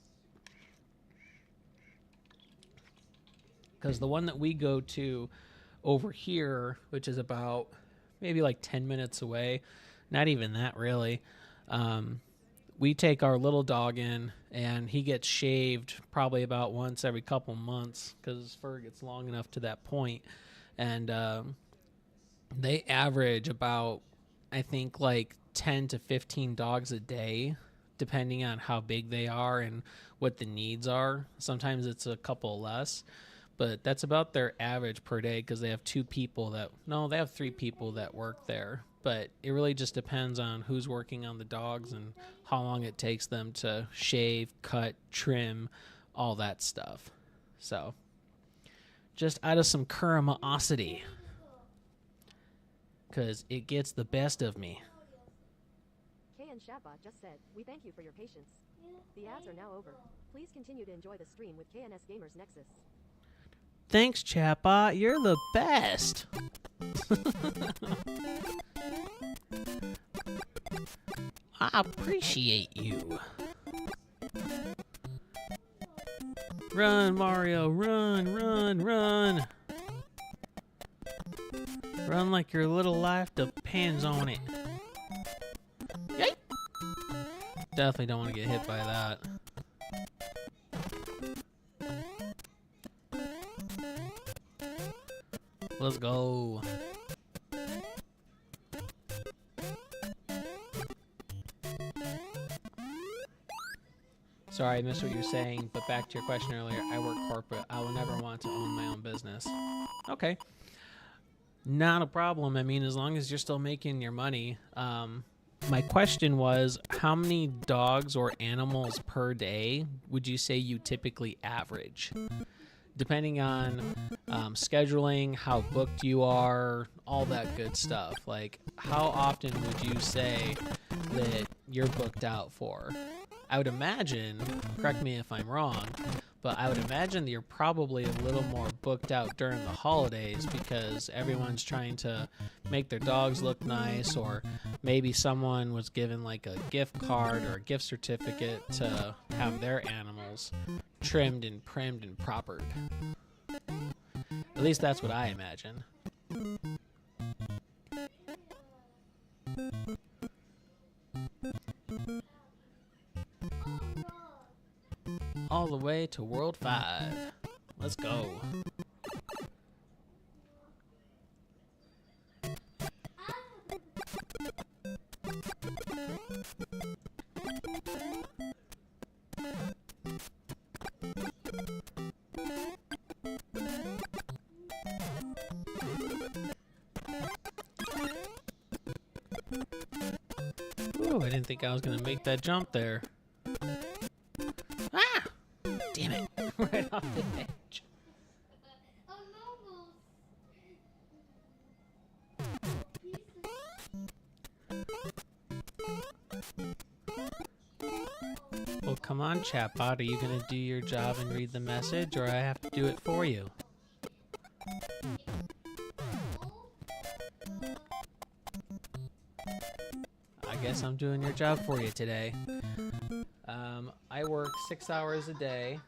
Because the one that we go to over here, which is about maybe like 10 minutes away, not even that really, we take our little dog in, and he gets shaved probably about once every couple months because his fur gets long enough to that point. And they average about, I think, like 10 to 15 dogs a day, depending on how big they are and what the needs are. Sometimes it's a couple less, but that's about their average per day because they have they have 3 people that work there. But it really just depends on who's working on the dogs and how long it takes them to shave, cut, trim, all that stuff. So, just out of some curiosity, because it gets the best of me. KnS'ers just said, we thank you for your patience. The ads are now over. Please continue to enjoy the stream with KNS Gamers Nexus. Thanks, Chatbot. You're the best. I appreciate you. Run, Mario, run, run, run. Run like your little life depends on it. Yay! Definitely don't want to get hit by that. Let's go. Sorry, I missed what you were saying, but back to your question earlier, I work corporate. I will never want to own my own business. Okay. Not a problem. I mean, as long as you're still making your money. My question was, how many dogs or animals per day would you say you typically average? Depending on scheduling, how booked you are, all that good stuff. Like, how often would you say that you're booked out for? I would imagine, correct me if I'm wrong, but I would imagine that you're probably a little more booked out during the holidays because everyone's trying to make their dogs look nice, or maybe someone was given like a gift card or a gift certificate to have their animals trimmed and primmed and propered. At least that's what I imagine. All the way to World 5. Let's go. Ooh, I didn't think I was going to make that jump there. Ah! Damn it. Right off the edge. Well, come on, chatbot. Are you going to do your job and read the message, or I have to do it for you? I guess I'm doing your job for you today. I work 6 hours a day.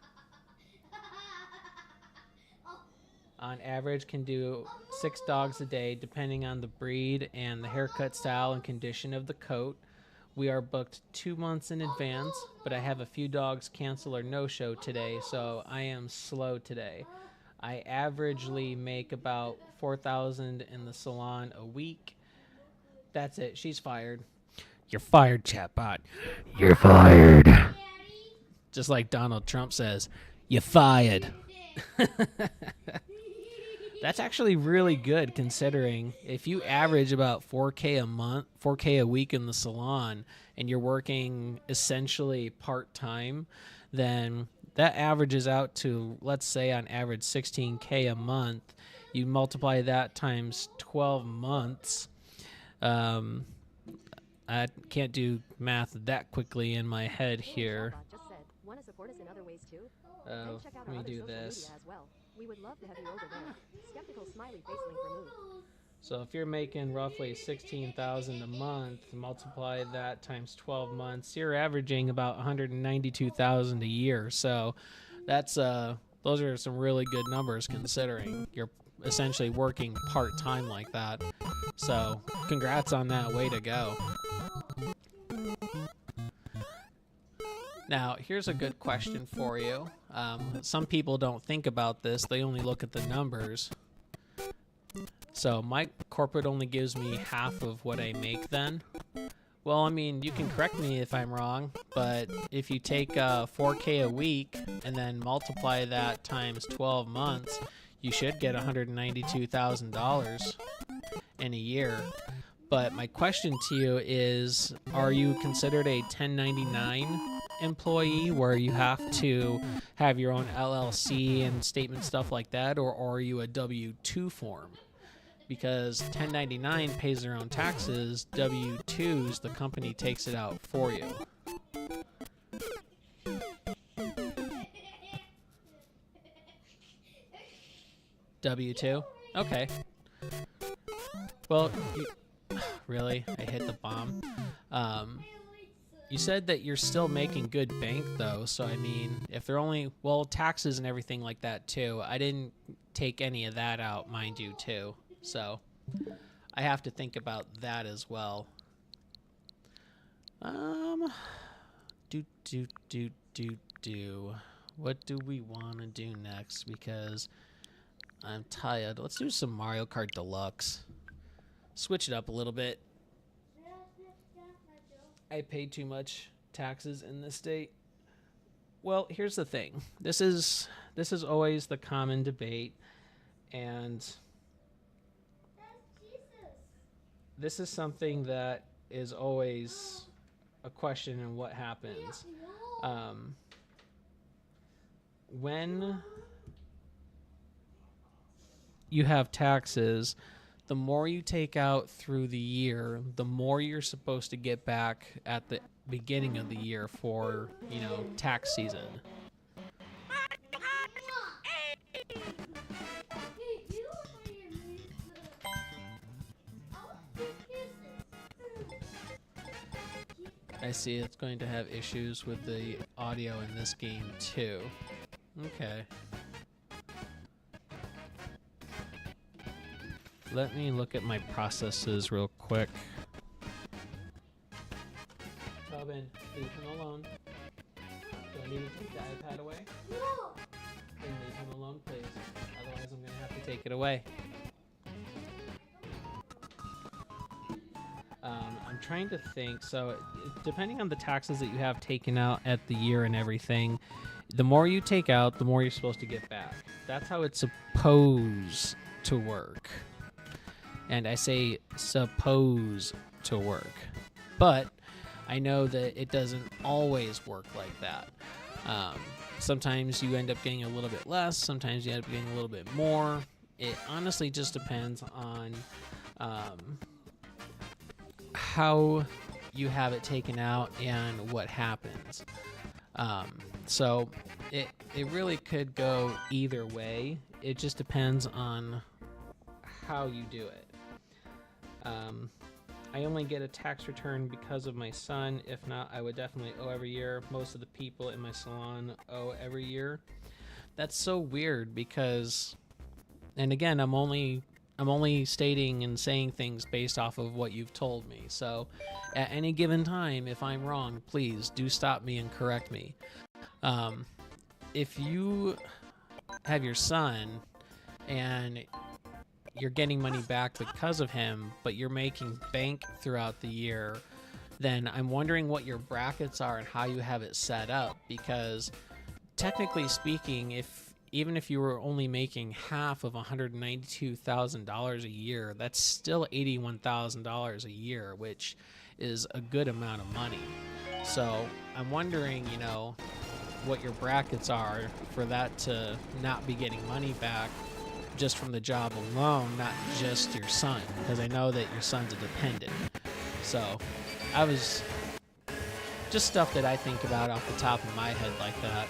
On average, can do 6 dogs a day, depending on the breed and the haircut style and condition of the coat. We are booked 2 months in advance, but I have a few dogs cancel or no-show today, so I am slow today. I averagely make about $4,000 in the salon a week. That's it. She's fired. You're fired, chatbot. You're fired. Just like Donald Trump says, you fired. That's actually really good considering if you average about 4K a month, 4K a week in the salon, and you're working essentially part-time, then that averages out to, let's say on average 16K a month. You multiply that times 12 months. I can't do math that quickly in my head here. Just said, want to support us in other ways too? Oh, Then check out let our me other do social this. media as well. We would love to have you over there. Skeptical smiley face link removed. So if you're making roughly $16,000 a month, multiply that times 12 months, you're averaging about $192,000 a year. So that's those are some really good numbers considering you're essentially working part-time like that. So congrats on that. Way to go. Now, here's a good question for you. Some people don't think about this. They only look at the numbers. So my corporate only gives me half of what I make then. Well, I mean, you can correct me if I'm wrong, but if you take 4K a week and then multiply that times 12 months, you should get $192,000 in a year. But my question to you is, are you considered a 1099 employee where you have to have your own LLC and statement stuff like that, or are you a W-2 form? Because 1099 pays their own taxes, W-2s, the company takes it out for you. W-2? Okay. Well, really? I hit the bomb. You said that you're still making good bank, though. So, I mean, if they're only... Well, taxes and everything like that, too. I didn't take any of that out, mind you, too. So, I have to think about that as well. What do we want to do next? Because I'm tired. Let's do some Mario Kart Deluxe. Switch it up a little bit. I paid too much taxes in this state. Well, here's the thing. This is always the common debate, and this is something that is always a question in what happens. When you have taxes, the more you take out through the year, the more you're supposed to get back at the beginning of the year for, tax season. I see it's going to have issues with the audio in this game too. Okay. Let me look at my processes real quick. Tobin, leave him alone. Do I need to take the iPad away? No. Then leave him alone, please. Otherwise, I'm going to have to take it away. I'm trying to think. So, depending on the taxes that you have taken out at the year and everything, the more you take out, the more you're supposed to get back. That's how it's supposed to work. And I say supposed to work. But I know that it doesn't always work like that. Sometimes you end up getting a little bit less. Sometimes you end up getting a little bit more. It honestly just depends on how you have it taken out and what happens. So it really could go either way. It just depends on how you do it. I only get a tax return because of my son. If not, I would definitely owe every year. Most of the people in my salon owe every year. That's so weird because, and again, I'm only stating and saying things based off of what you've told me. So at any given time, if I'm wrong, please do stop me and correct me. If you have your son and you're getting money back because of him, but you're making bank throughout the year, then I'm wondering what your brackets are and how you have it set up, because technically speaking, even if you were only making half of $192,000 a year, that's still $81,000 a year, which is a good amount of money. So I'm wondering, what your brackets are for that to not be getting money back just from the job alone, not just your son, because I know that your son's a dependent. So I was just stuff that I think about off the top of my head like that.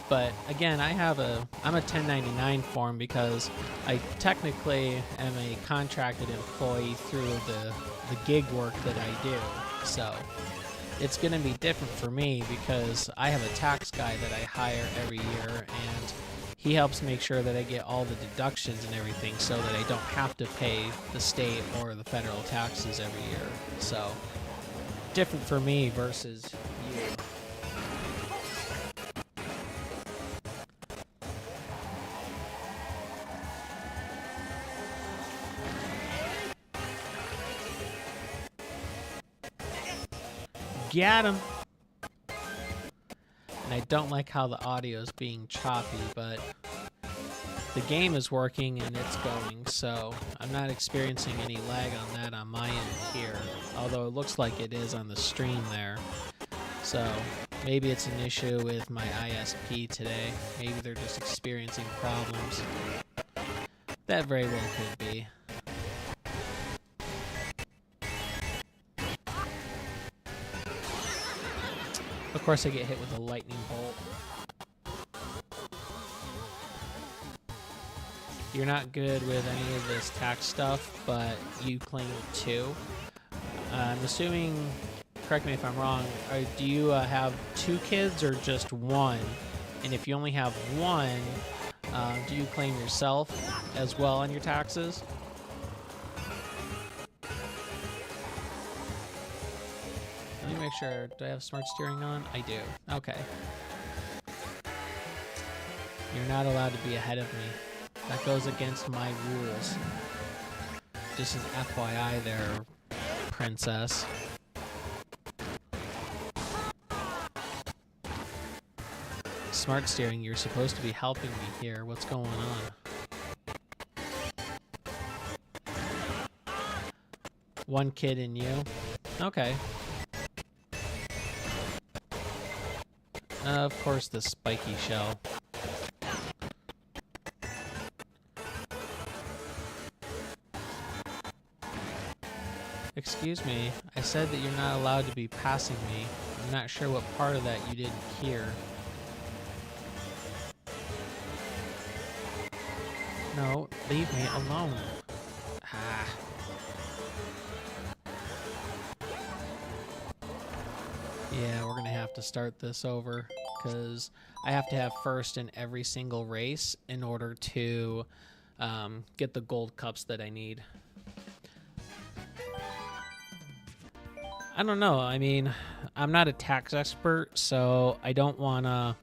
But again, I'm a 1099 form because I technically am a contracted employee through the gig work that I do. So it's going to be different for me because I have a tax guy that I hire every year, and he helps make sure that I get all the deductions and everything so that I don't have to pay the state or the federal taxes every year. So different for me versus you. Got him. And I don't like how the audio is being choppy, but the game is working and it's going, so I'm not experiencing any lag on that on my end here, although it looks like it is on the stream there. So maybe it's an issue with my ISP today. Maybe they're just experiencing problems. That very well could be. Of course, I get hit with a lightning bolt. You're not good with any of this tax stuff, but you claim it too. I'm assuming, correct me if I'm wrong, do you have 2 kids or just 1? And if you only have 1, do you claim yourself as well on your taxes? Let me make sure. Do I have smart steering on? I do. Okay. You're not allowed to be ahead of me. That goes against my rules. Just as FYI there, princess. smart steering. You're supposed to be helping me here. What's going on? One kid and you? Okay. Of course, the spiky shell. Excuse me, I said that you're not allowed to be passing me. I'm not sure what part of that you didn't hear. No, leave me alone. Ah. Yeah, we're gonna have to start this over because I have to have first in every single race in order to get the gold cups that I need. I don't know. I mean, I'm not a tax expert, so I don't wanna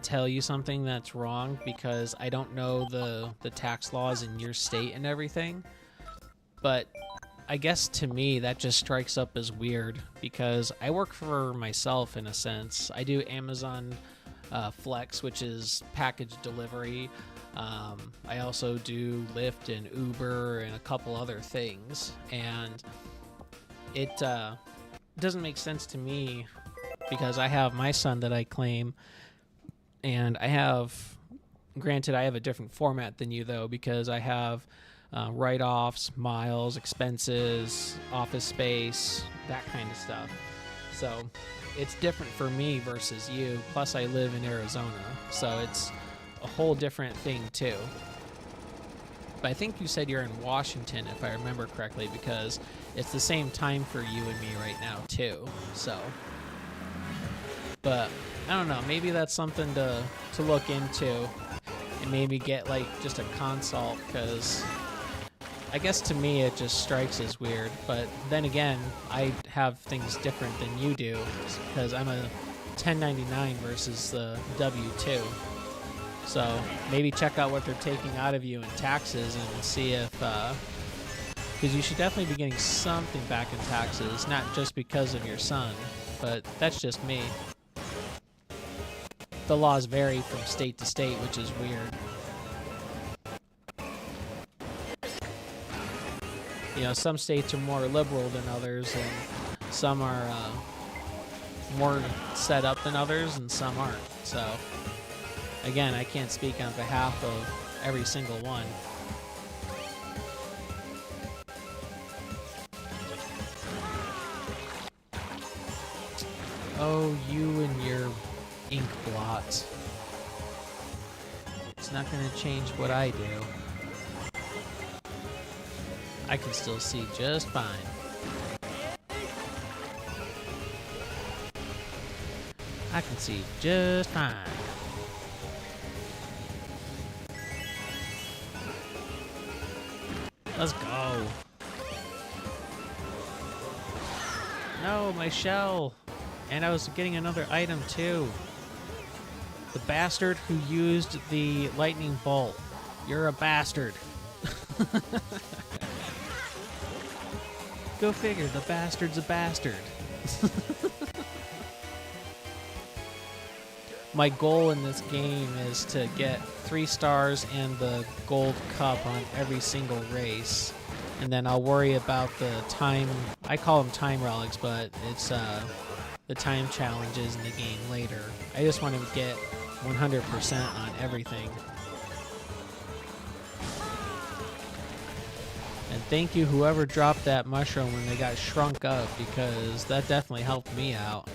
tell you something that's wrong because I don't know the tax laws in your state and everything. But I guess to me that just strikes up as weird because I work for myself in a sense. I do Amazon Flex, which is package delivery. I also do Lyft and Uber and a couple other things, and it doesn't make sense to me because I have my son that I claim, and I have, granted, I have a different format than you though because I have write-offs, miles, expenses, office space, that kind of stuff. So it's different for me versus you. Plus I live in Arizona, so it's a whole different thing too. But I think you said you're in Washington, if I remember correctly, because it's the same time for you and me right now too. So, but I don't know, maybe that's something to look into and maybe get like just a consult, because I guess to me it just strikes as weird. But then again, I have things different than you do because I'm a 1099 versus the W-2. So maybe check out what they're taking out of you in taxes and see if, because you should definitely be getting something back in taxes, not just because of your son, but that's just me. The laws vary from state to state, which is weird. You know, some states are more liberal than others, and some are more set up than others, and some aren't. So, again, I can't speak on behalf of every single one. Oh, you and your ink blots. It's not going to change what I do. I can still see just fine. I can see just fine. Let's go. No, my shell. And I was getting another item too. The bastard who used the lightning bolt. You're a bastard. Go figure, the bastard's a bastard. My goal in this game is to get 3 stars and the gold cup on every single race. And then I'll worry about the time, I call them time relics, but it's the time challenges in the game later. I just want to get 100% on everything. And thank you whoever dropped that mushroom when they got shrunk up, because that definitely helped me out.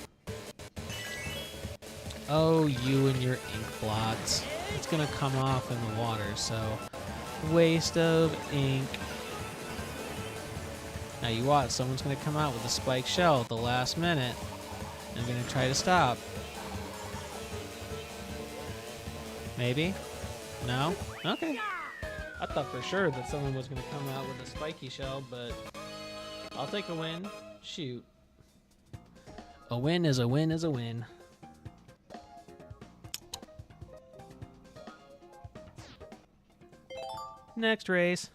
Oh, you and your ink blots. It's gonna come off in the water, so waste of ink. Now you watch, someone's gonna come out with a spiked shell at the last minute. I'm gonna try to stop. Maybe? No? Okay. I thought for sure that someone was gonna come out with a spiky shell, but I'll take a win. Shoot. A win is a win is a win. Next race.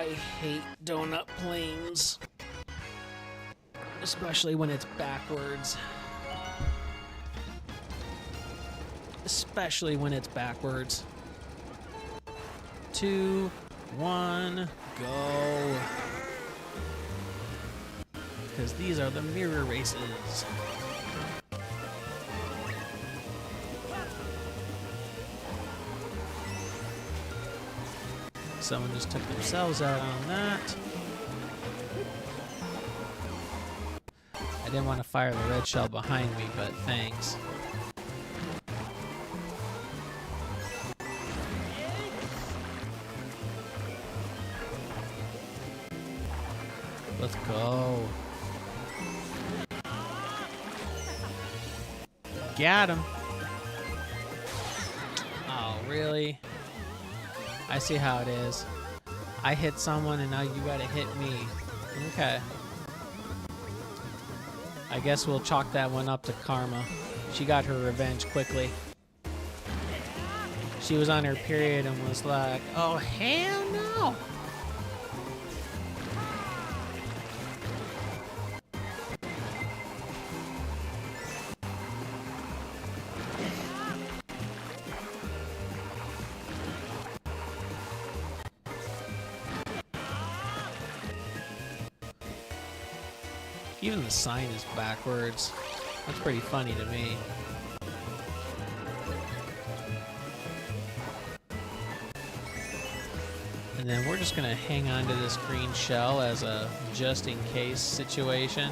I hate donut planes. Especially when it's backwards. Especially when it's backwards. 2, 1, go. Because these are the mirror races. Someone just took themselves out on that. I didn't want to fire the red shell behind me, but thanks. Let's go. Got him. Oh, really? I see how it is. I hit someone and now you gotta hit me. Okay. I guess we'll chalk that one up to karma. She got her revenge quickly. She was on her period and was like, oh, hell no! Even the sign is backwards. That's pretty funny to me. And then we're just gonna hang on to this green shell as a just-in-case situation.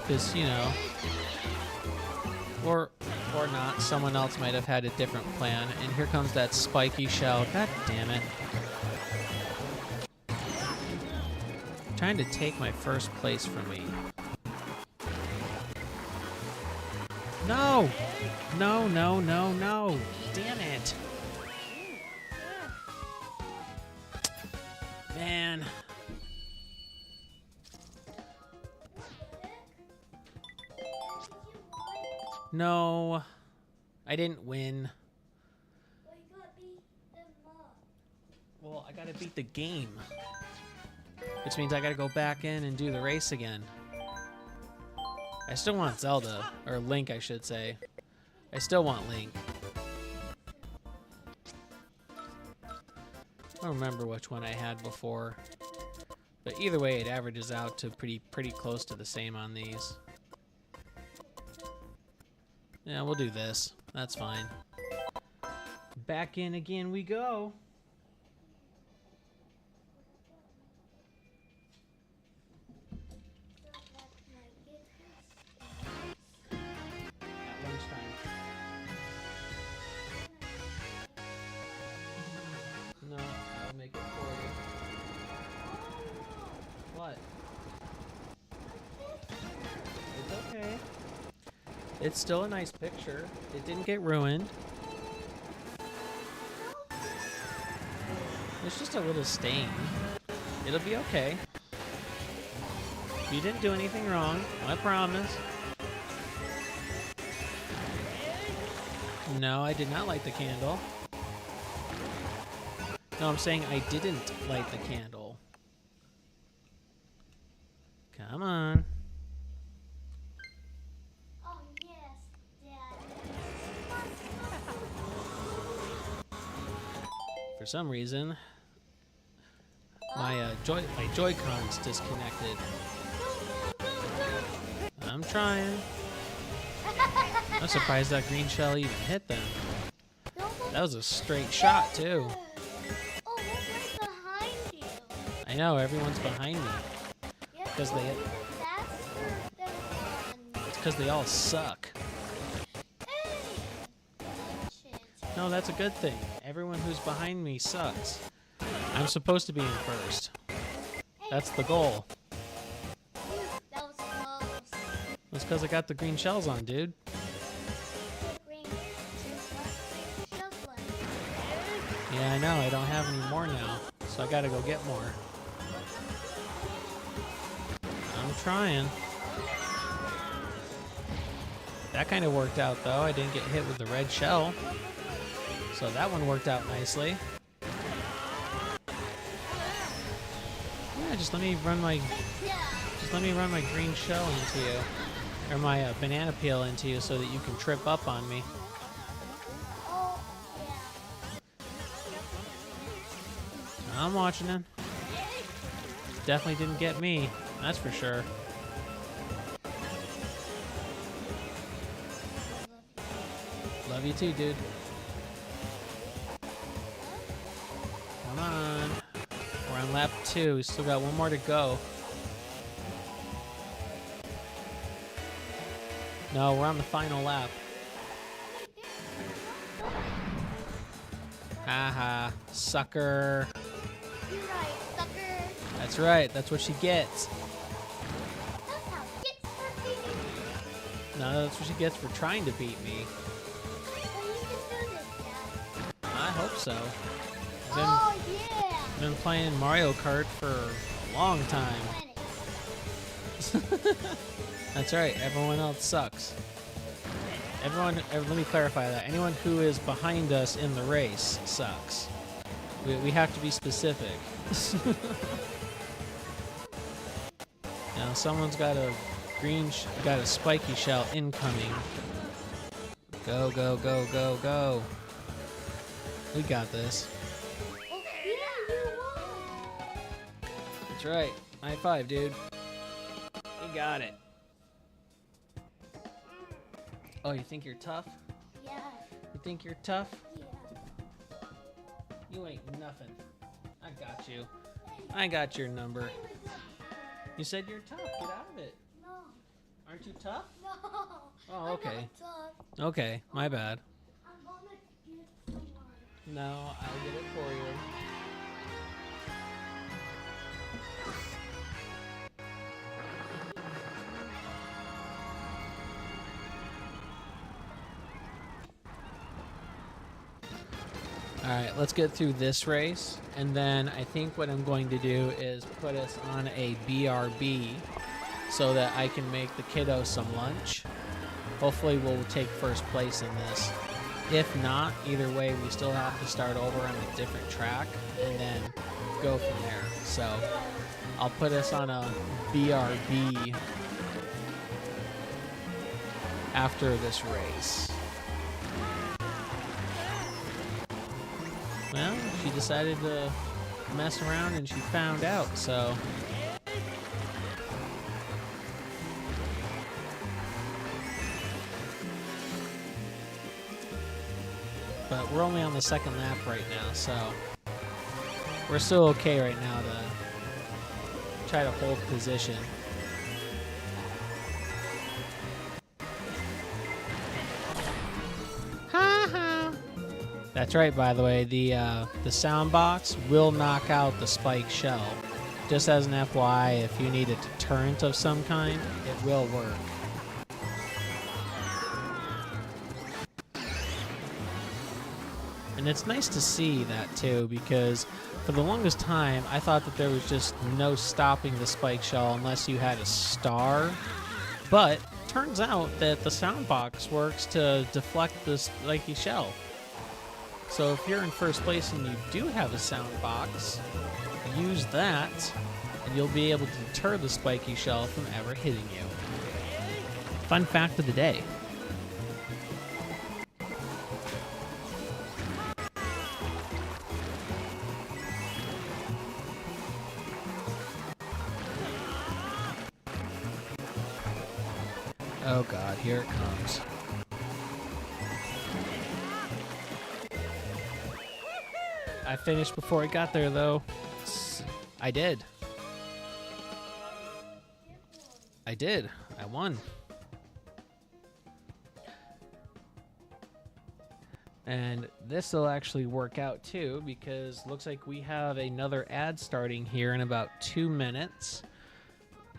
Because, you know, or not, someone else might have had a different plan. And here comes that spiky shell. God damn it. Trying to take my first place from me. No! No, no, no, no! Damn it! Man. No. I didn't win. Well, I gotta beat the game. Which means I gotta go back in and do the race again. I still want Zelda. Or Link, I should say. I still want Link. I don't remember which one I had before. But either way, it averages out to pretty close to the same on these. Yeah, we'll do this. That's fine. Back in again we go. At lunchtime. No, I'll make it for you. What? It's okay. It's still a nice picture. It didn't get ruined. It's just a little stain. It'll be okay. You didn't do anything wrong, I promise. No, I did not light the candle. No, I'm saying I didn't light the candle. Come on. Oh, yes, Dad. For some reason, my Joy-Cons disconnected. I'm trying. I'm surprised that green shell even hit them. That was a straight shot, too. Oh, what's right behind you? I know, everyone's behind me. Yeah, Because they, faster than one. it's because they all suck. Hey! Shit. No, that's a good thing. Everyone who's behind me sucks. I'm supposed to be in first. That's the goal. That was close. That's because I got the green shells on, dude. Green. Just like. Yeah, I know. I don't have any more now. So I gotta go get more. I'm trying. That kind of worked out, though. I didn't get hit with the red shell. So that one worked out nicely. just let me run my Yeah. just let me run my green shell into you, or my banana peel into you, so that you can trip up on me. Oh, yeah. I'm watching him. Definitely didn't get me. That's for sure. Love you too, dude. Come on. We're on lap 2. We still got one more to go. No, we're on the final lap. Haha, sucker. You're right, sucker. That's right. That's what she gets. That's how it gets for beating me. No, that's what she gets for trying to beat me. But you can do this, Dad. I hope so. Oh, yeah. I've been playing Mario Kart for a long time. Planet. That's right. Everyone else sucks. Let me clarify that. Anyone who is behind us in the race sucks. We have to be specific. Now, someone's got a got a spiky shell incoming. Go, go, go, go, go. We got this. Oh, yeah, you won. That's right. High five, dude. You got it. Oh, you think you're tough? Yeah, You think you're tough? yeah. You ain't nothing. I got you. I got your number. You said you're tough. Get out of it. No, Aren't you tough? no. Oh, okay. I'm not tough. Okay, my bad. I'm gonna get someone. No, I'll get it for you. Alright, let's get through this race, and then I think what I'm going to do is put us on a BRB so that I can make the kiddos some lunch. Hopefully we'll take first place in this. If not, either way, we still have to start over on a different track and then go from there. So I'll put us on a BRB after this race. Well, she decided to mess around and she found out, so. But we're only on the second lap right now, so we're still okay right now to try to hold position. Ha ha! That's right, by the way, the sound box will knock out the spike shell. Just as an FYI, if you need a deterrent of some kind, it will work. And it's nice to see that too, because for the longest time I thought that there was just no stopping the spike shell unless you had a star. But turns out that the sound box works to deflect the spiky shell. So if you're in first place and you do have a sound box, use that and you'll be able to deter the spiky shell from ever hitting you. Fun fact of the day. Oh god, here it comes. I finished before it got there, though. I did. I did. I won. And this will actually work out, too, because looks like we have another ad starting here in about 2 minutes.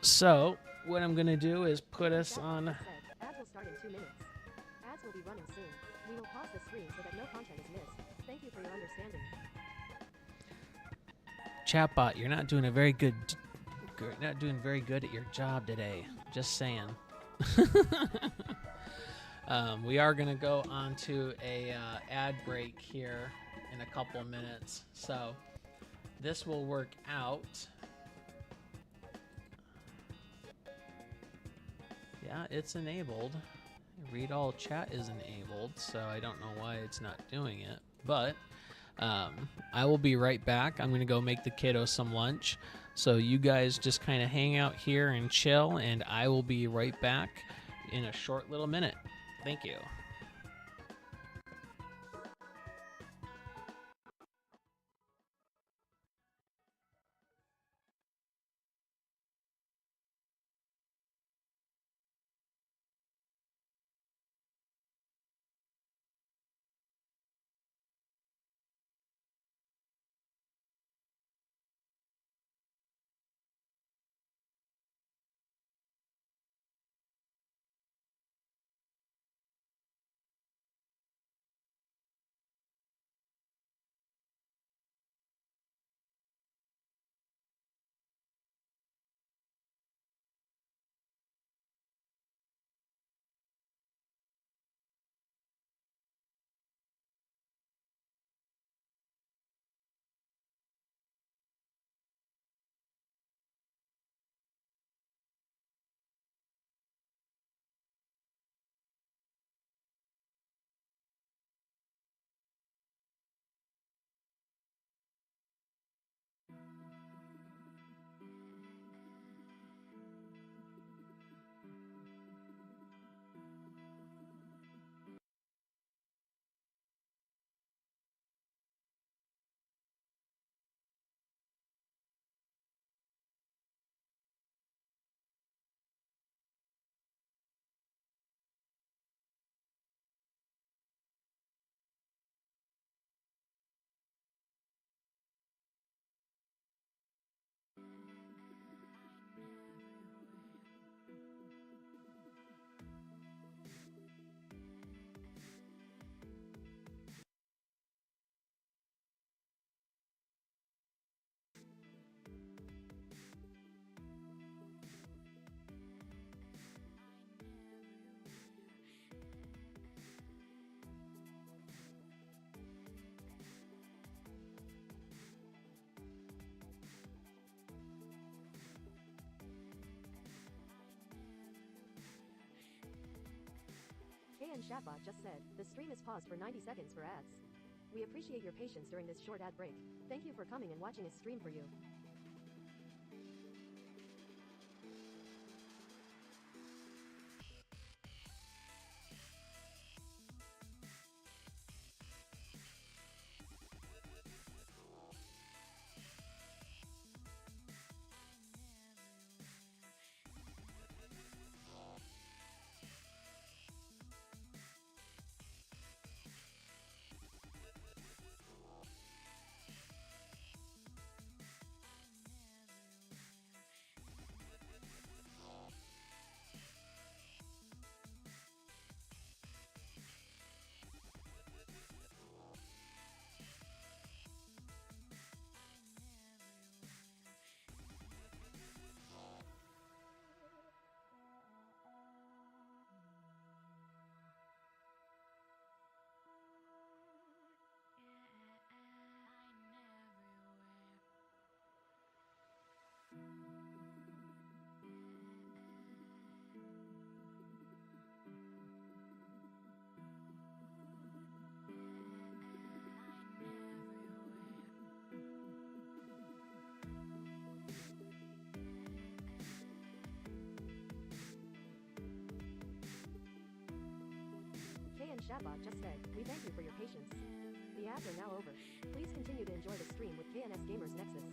So, what I'm going to do is put us on... Ads will start in 2 minutes. Ads will be running soon. We will pause the stream so that no content is missed. Thank you for your understanding. Chatbot, you're not doing very good at your job today. Just saying. We are gonna go on to a ad break here in a couple of minutes, so this will work out Yeah, it's enabled. Read all chat is enabled, so I don't know why it's not doing it. But I will be right back. I'm going to go make the kiddos some lunch. So you guys just kind of hang out here and chill, and I will be right back in a short little minute. Thank you. KnS'ers just said, the stream is paused for 90 seconds for ads. We appreciate your patience during this short ad break. Thank you for coming and watching us stream for you. KnS'ers just said, we thank you for your patience. The ads are now over. Please continue to enjoy the stream with KNS Gamers Nexus.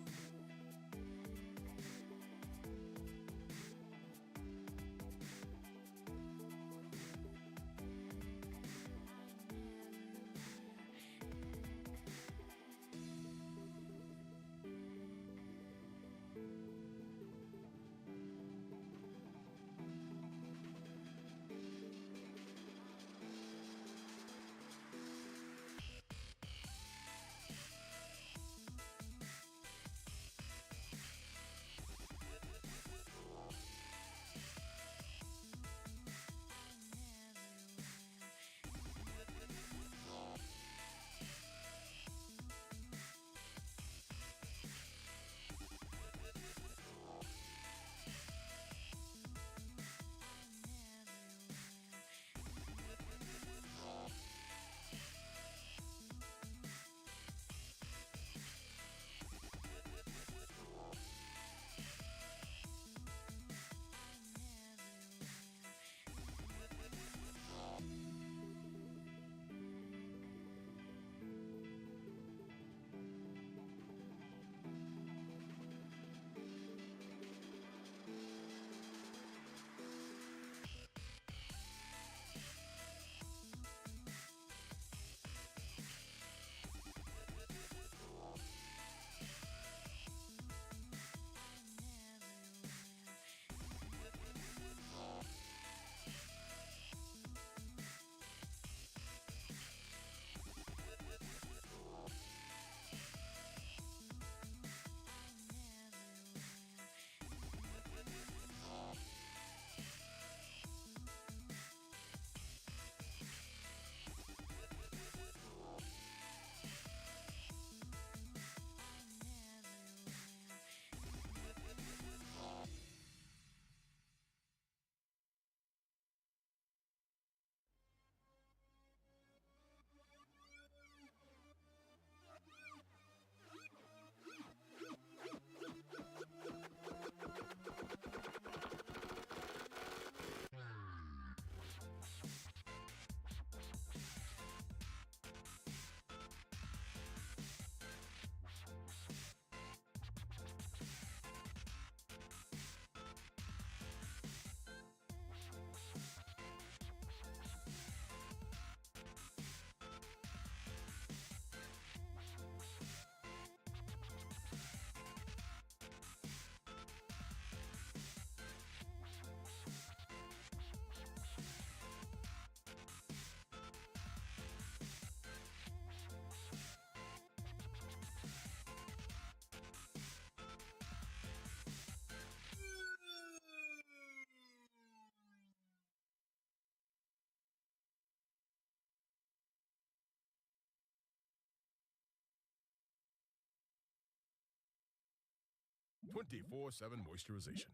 24/7 moisturization.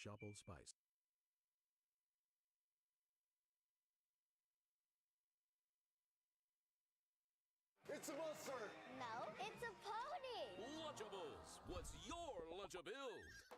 Shop Old Spice. It's a monster! No, it's a pony. Lunchables, what's your Lunchables?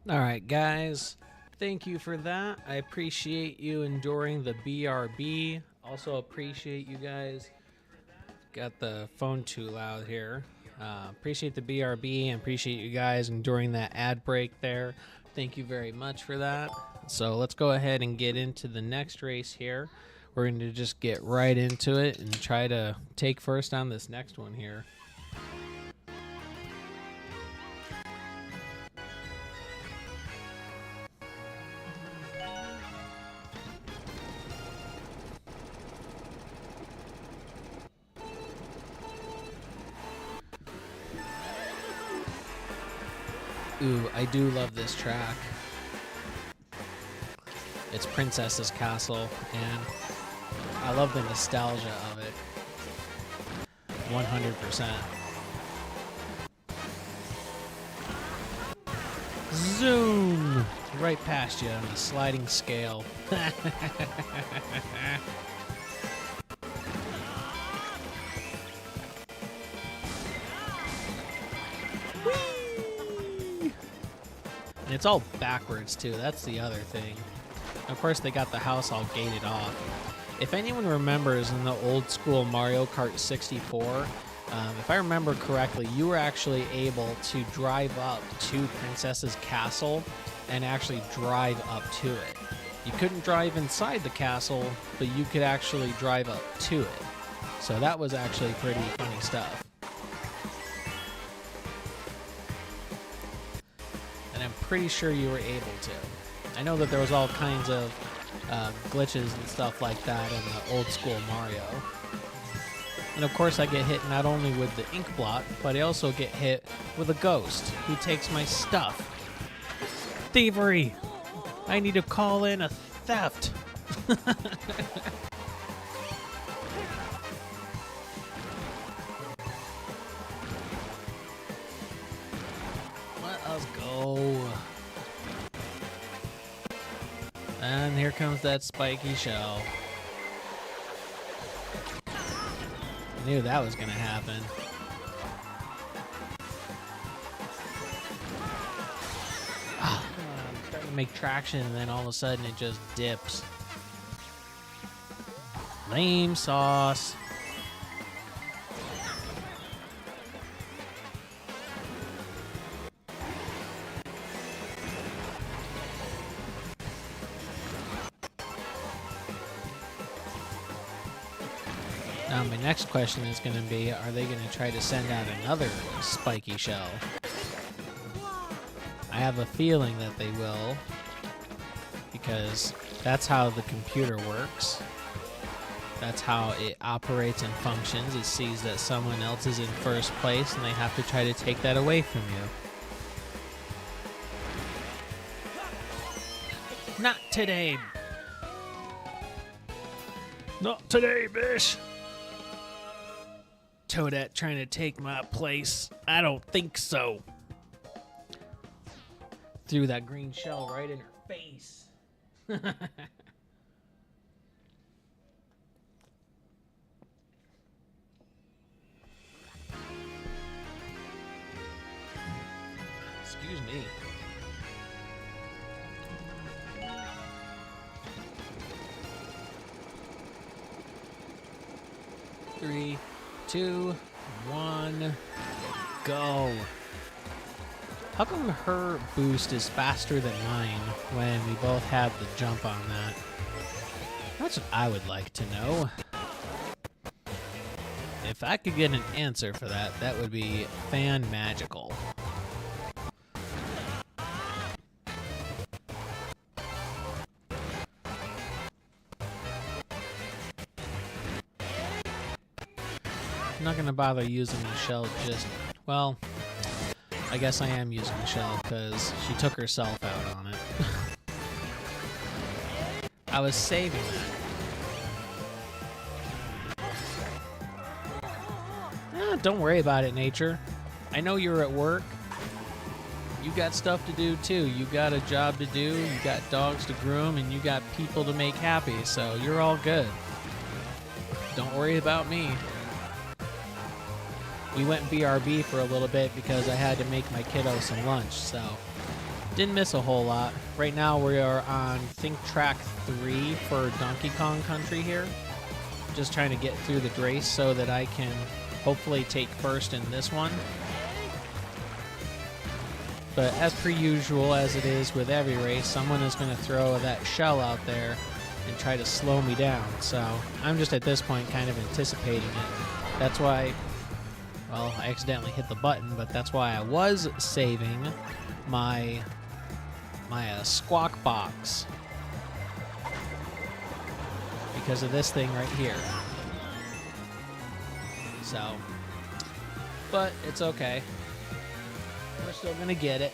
All right, guys. Thank you for that. I appreciate you enduring the BRB. Also appreciate you guys. Got the phone too loud here. Appreciate the BRB and appreciate you guys enduring that ad break there. Thank you very much for that. So let's go ahead and get into the next race here. We're going to just get right into it and try to take first on this next one here. Ooh, I do love this track. It's Princess's Castle, and I love the nostalgia of it. 100%. Zoom! Right past you on a sliding scale. Whee! And it's all backwards, too. That's the other thing. Of course, they got the house all gated off. If anyone remembers in the old school Mario Kart 64, if I remember correctly, you were actually able to drive up to Princess's Castle and actually drive up to it. You couldn't drive inside the castle, but you could actually drive up to it. So that was actually pretty funny stuff. And I'm pretty sure you were able to. I know that there was all kinds of glitches and stuff like that in the old school Mario. And of course I get hit not only with the ink blot, but I also get hit with a ghost who takes my stuff. Thievery! I need to call in a theft! Let us go. And here comes that spiky shell. I knew that was gonna happen. I'm starting to make traction, and then all of a sudden it just dips. Lame sauce. Now my next question is going to be, are they going to try to send out another spiky shell? I have a feeling that they will, because that's how the computer works. That's how it operates and functions. It sees that someone else is in first place, and they have to try to take that away from you. Not today. Not today, bish. Toadette trying to take my place? I don't think so. Threw that green shell right in her face. Excuse me. Three, 2, 1, go. How come her boost is faster than mine when we both have the jump on that? That's what I would like to know. If I could get an answer for that, that would be fan-magical. I'm not gonna bother using the shell just... Well, I guess I am using the shell because she took herself out on it. I was saving that. Don't worry about it, Nature. I know you're at work. You got stuff to do too. You got a job to do, you got dogs to groom, and you got people to make happy, so you're all good. Don't worry about me. We went BRB for a little bit because I had to make my kiddo some lunch, so didn't miss a whole lot. Right now we are on, I think, track 3 for Donkey Kong Country here. Just trying to get through the race so that I can hopefully take first in this one. But as per usual, as it is with every race, someone is going to throw that shell out there and try to slow me down. So I'm just at this point kind of anticipating it. That's why... Well, I accidentally hit the button, but that's why I was saving my squawk box. Because of this thing right here. So, but it's okay. We're still gonna get it.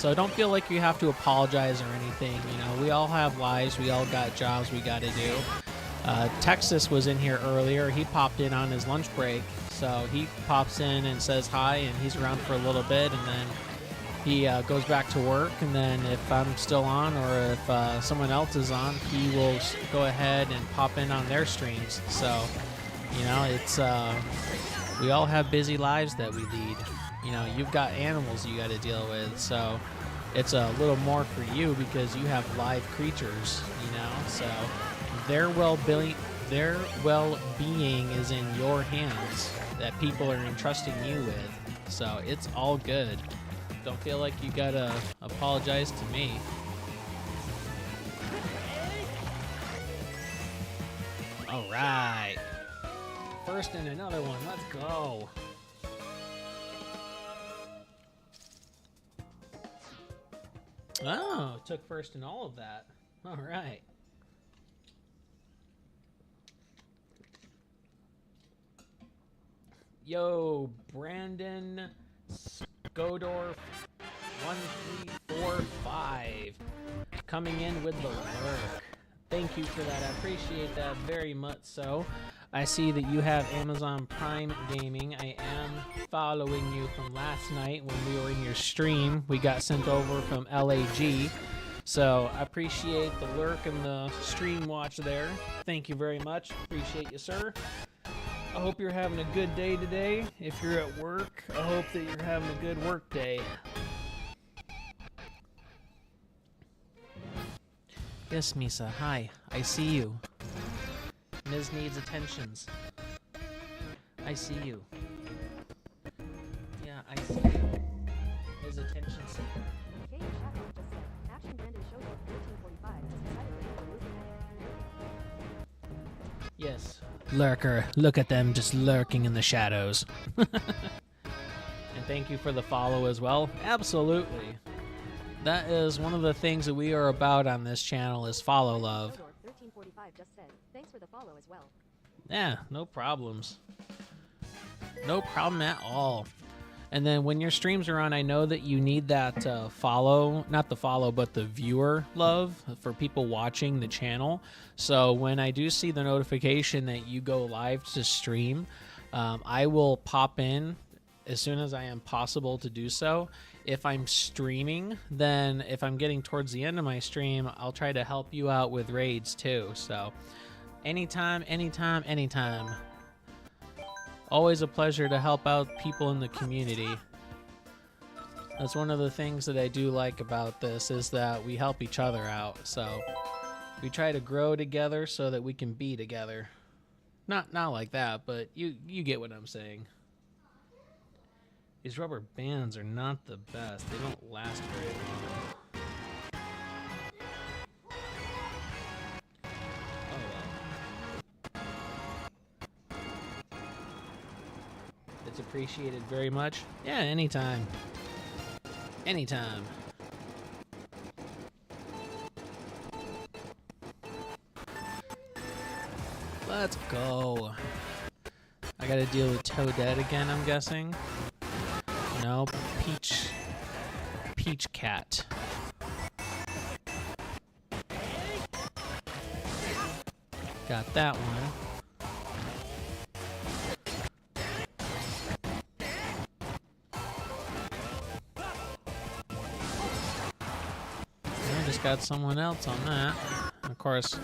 So don't feel like you have to apologize or anything. You know, we all have lives. We all got jobs we got to do. Texas was in here earlier. He popped in on his lunch break. So he pops in and says hi, and he's around for a little bit, and then he goes back to work. And then if I'm still on, or if someone else is on, he will go ahead and pop in on their streams. So, you know, it's we all have busy lives that we lead. You know, you've got animals you got to deal with, so it's a little more for you because you have live creatures. You know, so their well-being is in your hands, that people are entrusting you with. So it's all good. Don't feel like you gotta apologize to me. All right. First and another one. Let's go. Oh, took first in all of that. All right. Yo, Brandon Skodorf 1345 coming in with the lurk. Thank you for that. I appreciate that very much so. I see that you have Amazon Prime Gaming. I am following you from last night when we were in your stream. We got sent over from LAG. So I appreciate the lurk and the stream watch there. Thank you very much. Appreciate you, sir. I hope you're having a good day today. If you're at work, I hope that you're having a good work day. Yes, Misa. Hi. I see you. Ms. needs attentions. I see you. Yeah, I see you. Ms. attention seeker. Kate Shadow just said, Action Brandon showed up 1345 has decided to remove it. Yes. Lurker. Look at them just lurking in the shadows. And thank you for the follow as well. Absolutely. That is one of the things that we are about on this channel is follow love. 1345 just said, thanks for the follow as well. Yeah, no problems. No problem at all. And then when your streams are on, I know that you need that follow, not the follow, but the viewer love for people watching the channel. So when I do see the notification that you go live to stream, I will pop in as soon as I am possible to do so. If I'm streaming, then if I'm getting towards the end of my stream, I'll try to help you out with raids too. So anytime, anytime, anytime. Always a pleasure to help out people in the community. That's one of the things that I do like about this is that we help each other out. So we try to grow together so that we can be together. Not like that, but you get what I'm saying. These rubber bands are not the best. They don't last very long. Oh well. It's appreciated very much. Yeah, anytime. Anytime. Let's go. I gotta deal with Toadette again, I'm guessing. No, Peach Cat. Got that one. I just got someone else on that. Of course,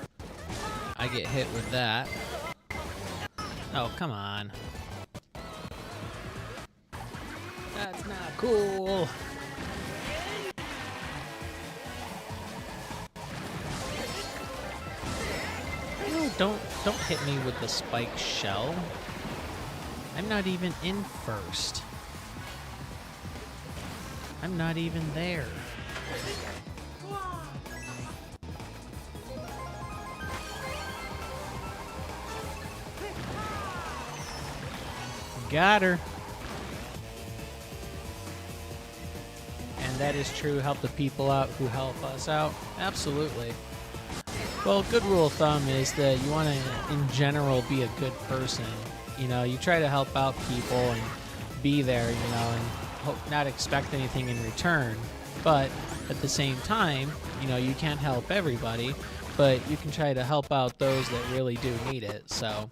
I get hit with that. Oh, come on. That's not cool. No, don't hit me with the spike shell. I'm not even in first. I'm not even there. Got her. And that is true. Help the people out who help us out. Absolutely. Well, good rule of thumb is that you want to, in general, be a good person. You know, you try to help out people and be there, you know, and hope not expect anything in return. But at the same time, you know, you can't help everybody, but you can try to help out those that really do need it. So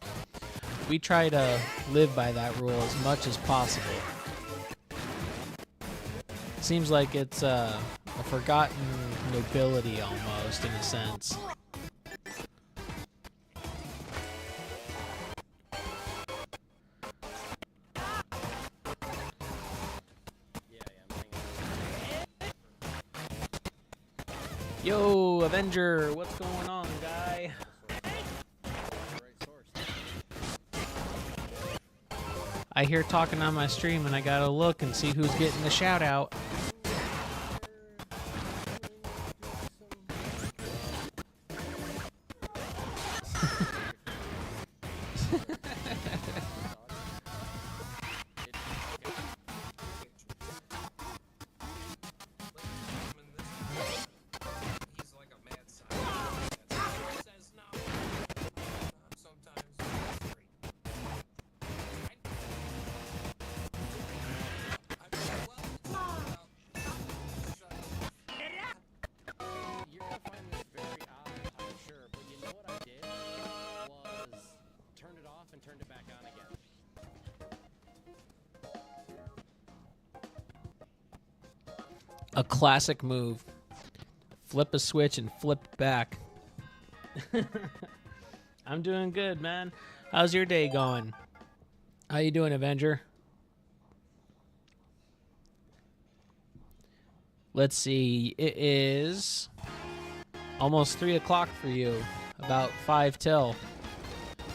we try to live by that rule as much as possible. Seems like it's a forgotten nobility almost, in a sense. Yo, Avenger, what's going on, guy? I hear talking on my stream and I gotta look and see who's getting the shout out. A classic move. Flip a switch and flip back. I'm doing good, man. How's your day going? How you doing, Avenger? Let's see. It is almost 3 o'clock for you. About 5 till.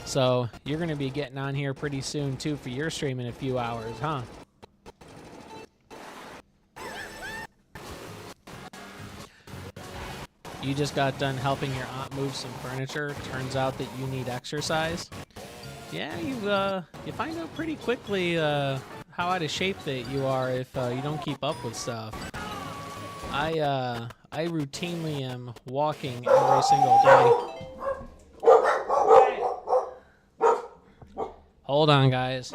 So you're going to be getting on here pretty soon, too, for your stream in a few hours, huh? You just got done helping your aunt move some furniture. Turns out that you need exercise. Yeah, you find out pretty quickly how out of shape that you are if you don't keep up with stuff. I routinely am walking every single day. Hold on, guys.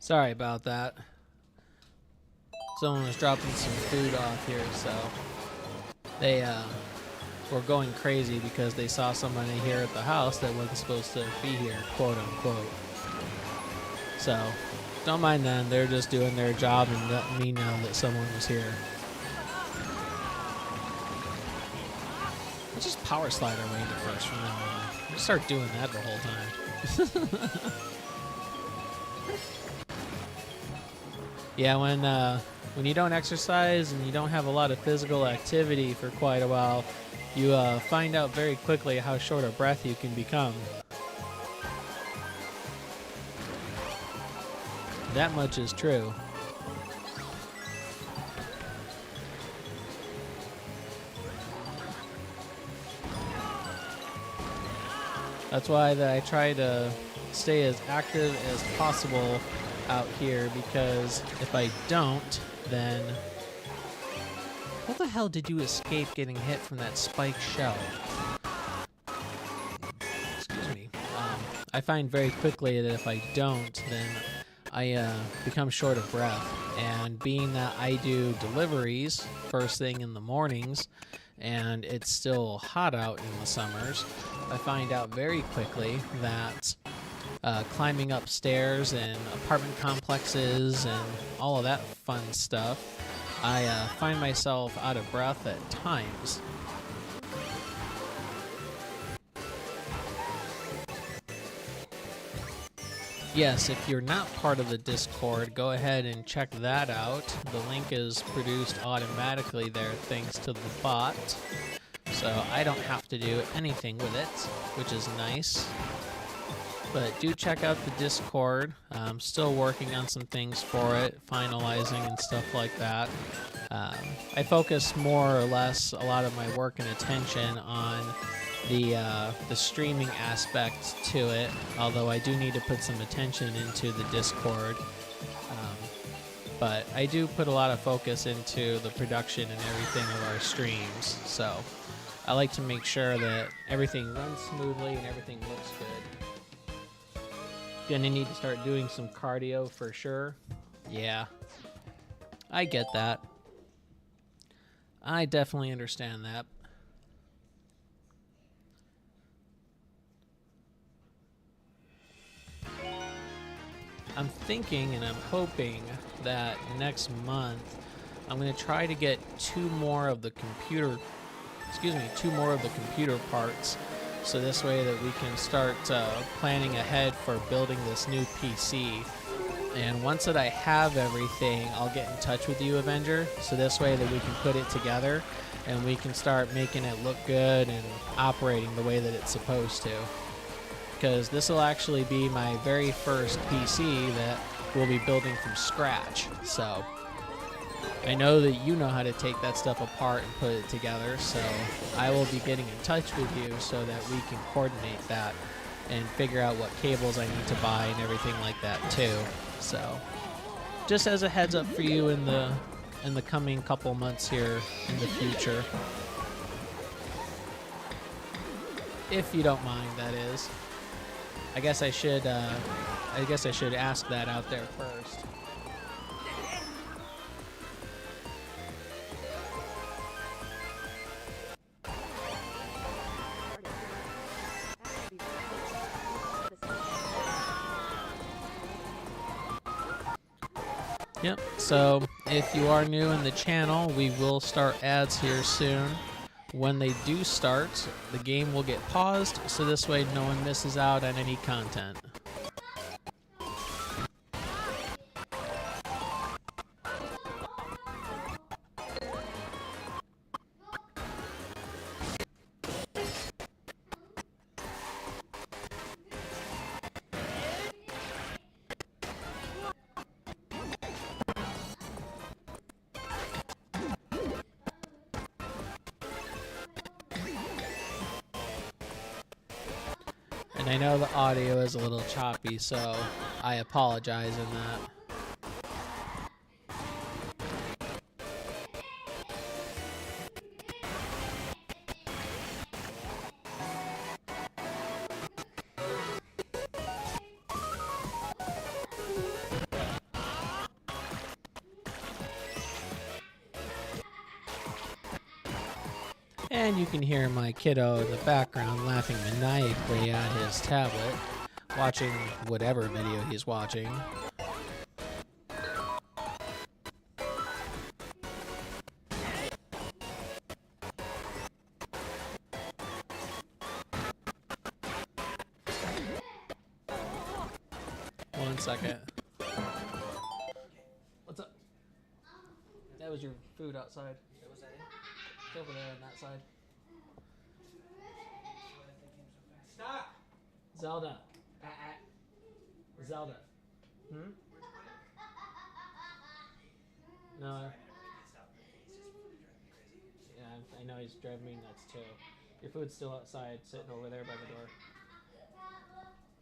Sorry about that. Someone was dropping some food off here, so they were going crazy because they saw somebody here at the house that wasn't supposed to be here, quote unquote. So don't mind them, they're just doing their job and letting me know that someone was here. Let's just power slide our way into first from now on. We'll start doing that the whole time. Yeah, when you don't exercise and you don't have a lot of physical activity for quite a while, you find out very quickly how short of breath you can become. That much is true. That's why I try to stay as active as possible out here, because if I don't, then how the hell did you escape getting hit from that spike shell? Excuse me. I find very quickly that if I don't, then I become short of breath. And being that I do deliveries first thing in the mornings, and it's still hot out in the summers, I find out very quickly that climbing up stairs and apartment complexes and all of that fun stuff, I find myself out of breath at times. Yes, if you're not part of the Discord, go ahead and check that out. The link is produced automatically there thanks to the bot, so I don't have to do anything with it, which is nice. But do check out the Discord. I'm still working on some things for it, finalizing and stuff like that. I focus more or less a lot of my work and attention on the streaming aspect to it, although I do need to put some attention into the Discord. But I do put a lot of focus into the production and everything of our streams, so I like to make sure that everything runs smoothly and everything looks good. Gonna need to start doing some cardio for sure. Yeah, I get that. I definitely understand that. I'm thinking and I'm hoping that next month I'm going to try to get two more of the computer parts, so this way that we can start planning ahead for building this new PC. And once that I have everything, I'll get in touch with you, Avenger, so this way that we can put it together and we can start making it look good and operating the way that it's supposed to. Because this will actually be my very first PC that we'll be building from scratch. So I know that you know how to take that stuff apart and put it together, so I will be getting in touch with you so that we can coordinate that and figure out what cables I need to buy and everything like that too. So just as a heads up for you in the coming couple months here in the future. If you don't mind, that is. I guess I should ask that out there first. Yep, so if you are new in the channel, we will start ads here soon. When they do start, the game will get paused, so this way no one misses out on any content. And I know the audio is a little choppy, so I apologize in that. And you can hear my kiddo in the background laughing maniacally at his tablet, watching whatever video he's watching. One second. What's up? That was your food outside. Was that it? It's over there on that side. Stop! Zelda. Zelda. Hmm? No. Yeah, I know he's driving me nuts too. Your food's still outside, sitting over there by the door.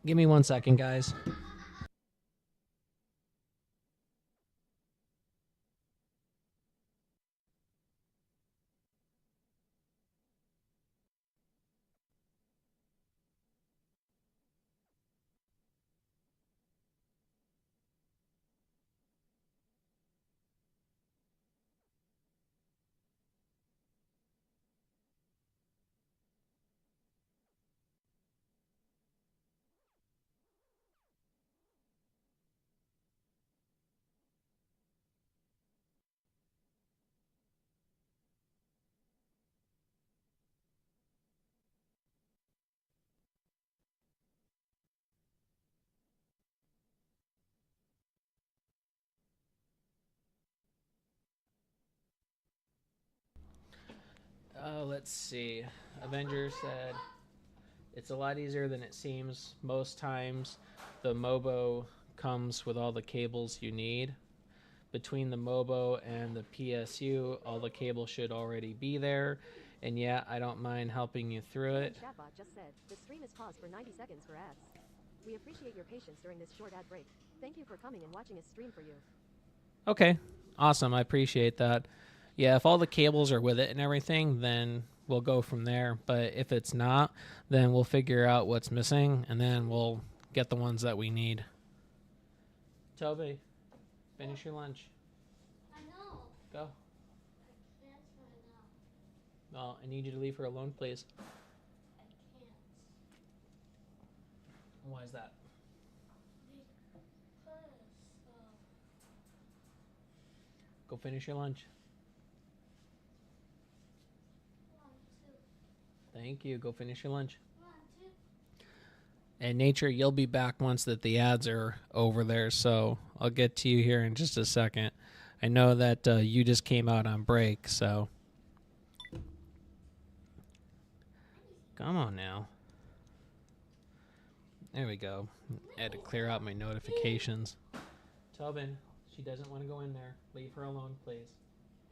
Give me 1 second, guys. Let's see. Avenger said, It's a lot easier than it seems. Most times, the Mobo comes with all the cables you need. Between the Mobo and the PSU, all the cables should already be there. And yeah, I don't mind helping you through it. Chatbot just said, the stream is paused for 90 seconds for ads. We appreciate your patience during this short ad break. Thank you for coming and watching us stream for you. Okay, awesome. I appreciate that. Yeah, if all the cables are with it and everything, then we'll go from there. But if it's not, then we'll figure out what's missing, and then we'll get the ones that we need. Toby, finish your lunch. I know. Go. I can't right now. Well, I need you to leave her alone, please. I can't. Why is that? Because, Go finish your lunch. 1, 2, Thank you. Go finish your lunch. 1, 2. And Nature, you'll be back once that the ads are over there, so I'll get to you here in just a second. I know that you just came out on break, so come on now. There we go. I had to clear out my notifications. Tobin, she doesn't want to go in there. Leave her alone, please.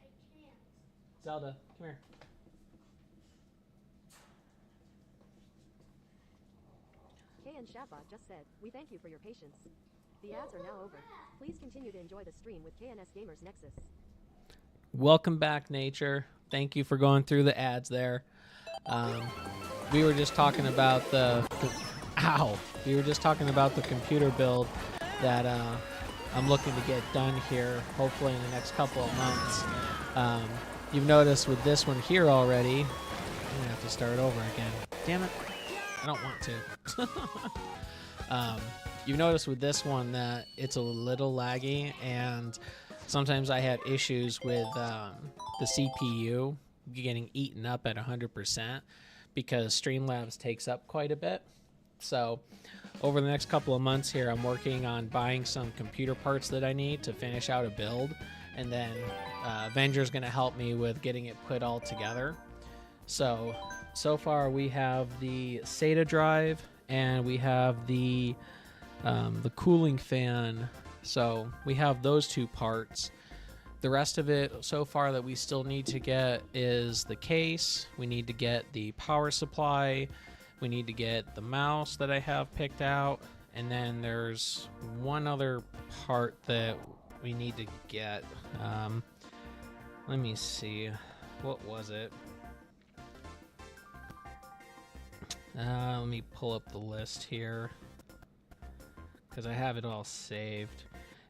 I can't. Zelda, come here. KnS'ers just said, we thank you for your patience. The ads are now over. Please continue to enjoy the stream with KNS Gamers Nexus. Welcome back, Nature. Thank you for going through the ads there. We were just talking about we were just talking about the computer build that I'm looking to get done here, hopefully in the next couple of months. You've noticed with this one here already, I'm gonna have to start over again. Damn it, I don't want to. You've noticed with this one that it's a little laggy, and sometimes I had issues with the CPU getting eaten up at 100% because Streamlabs takes up quite a bit. So over the next couple of months here, I'm working on buying some computer parts that I need to finish out a build, and then Avenger's going to help me with getting it put all together. So far we have the SATA drive and we have the cooling fan. So we have those two parts. The rest of it so far that we still need to get is the case. We need to get the power supply. We need to get the mouse that I have picked out. And then there's one other part that we need to get. Let me see. What was it? Let me pull up the list here, because I have it all saved.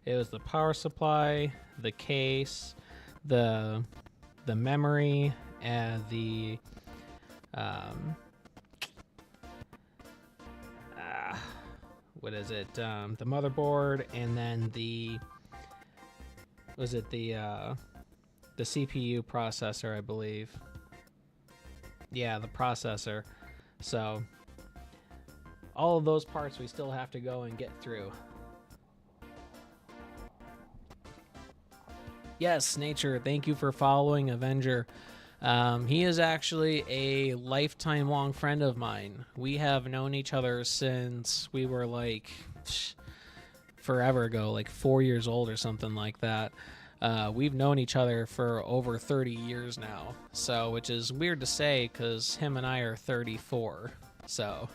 It was the power supply, the case, the memory, and the what is it? The motherboard, and then the CPU processor, I believe. Yeah, the processor. So all of those parts we still have to go and get through. Yes, Nature, thank you for following Avenger. He is actually a lifetime long friend of mine. We have known each other since we were like forever ago, like 4 years old or something like that. We've known each other for over 30 years now, so which is weird to say because him and I are 34. So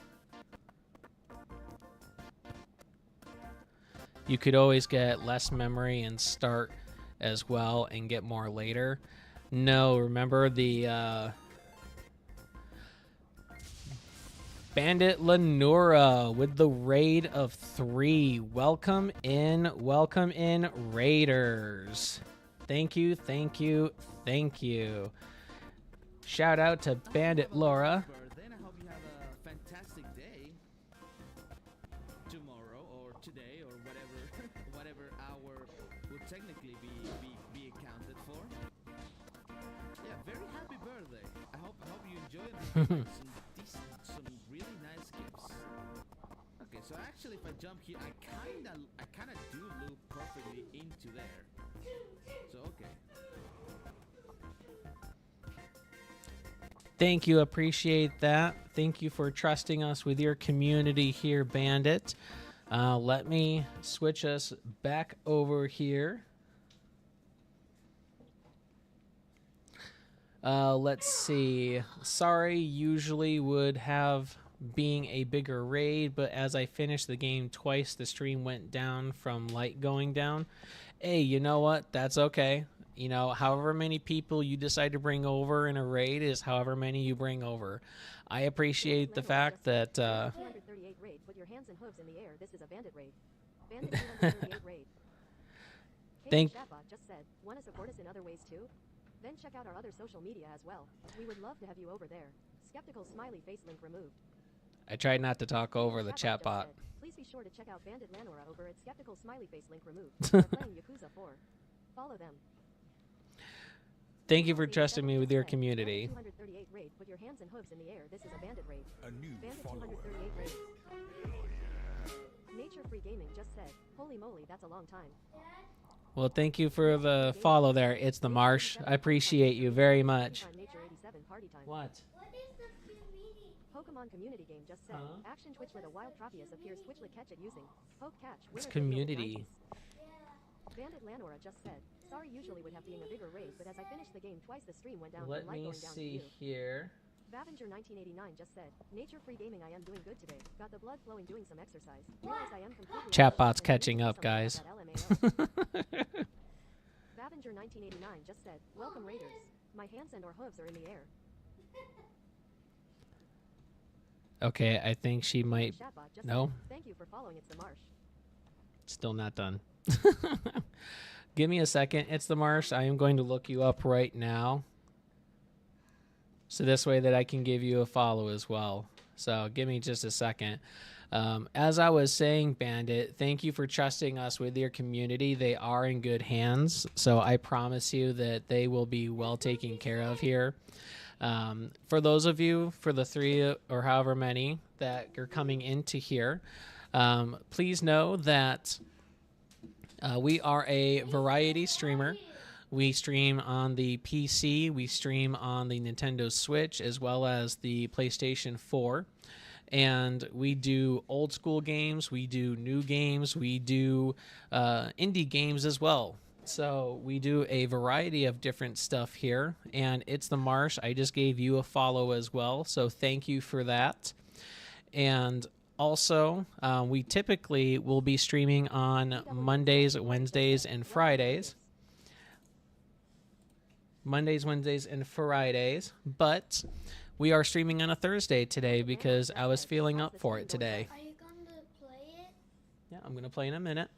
you could always get less memory and start as well and get more later. No, remember the Bandit Lenora with the raid of 3. Welcome in, Raiders. Thank you, thank you, thank you. Shout out to Bandit Laura. Then I hope you have a fantastic day tomorrow or today or whatever hour will technically be accounted for. Yeah, very happy birthday. I hope you enjoy some really nice gifts. Okay, so actually if I jump here, I kinda do loop perfectly into there. So okay. Thank you, appreciate that. Thank you for trusting us with your community here, Bandit. Let me switch us back over here. Let's see. Sorry, usually would have being a bigger raid, but as I finished the game twice, the stream went down from light going down. Hey, you know what? That's okay. You know, however many people you decide to bring over in a raid is however many you bring over. I appreciate the fact that... 238 raid. Put your hands and hooves in the air. This is a bandit raid. Bandit 238 raid. Thank- Chatbot just said, want to support us in other ways too? Then check out our other social media as well. We would love to have you over there. Skeptical smiley face link removed. I tried not to talk over the Chatbot just chatbot. said, please be sure to check out Bandit Lanora over at Skeptical smiley face link removed. They're playing Yakuza 4. Follow them. Thank you for trusting me with your community. 238 raid. Put your hands and hooves in the air. This is a bandit raid. A new Bandit follower. 238 raid. Nature Free Gaming just said, holy moly, that's a long time. Well, thank you for the follow there. It's the Marsh. I appreciate you very much. Nature 87 party time. What? What is the community? Pokemon community game just said, Huh? action twitch where the wild Tropius appears Twitchlet catch it using poke catch. It's winner video with community. Nikes. Bandit Lanora just said, sorry usually would have being a bigger raid, but as I finished the game twice the stream went down Let from light me going down to see you. here. Vavenger 1989 just said, Nature Free Gaming I am doing good today. Got the blood flowing doing some exercise. Realize I am completely Chatbot's and catching doing up, something guys. about that LMAO. Vavenger 1989 just said, welcome raiders. My hands and or hooves are in the air. Okay, I think she might... Chatbot just No? said, thank you for following It's the Marsh. Still not done. Give me a second. It's the Marsh. I am going to look you up right now. So this way that I can give you a follow as well. So give me just a second. As I was saying, Bandit, thank you for trusting us with your community. They are in good hands. So I promise you that they will be well taken care of here. For those of you, for the 3 or however many that are coming into here, please know that we are a variety streamer. We stream on the PC, we stream on the Nintendo Switch, as well as the PlayStation 4. And we do old school games, we do new games, we do indie games as well. So we do a variety of different stuff here. And It's the Marsh. I just gave you a follow as well. So thank you for that. And also, we typically will be streaming on Mondays, Wednesdays, and Fridays. Mondays, Wednesdays, and Fridays. But we are streaming on a Thursday today because I was feeling up for it today. Are you going to play it? Yeah, I'm going to play in a minute.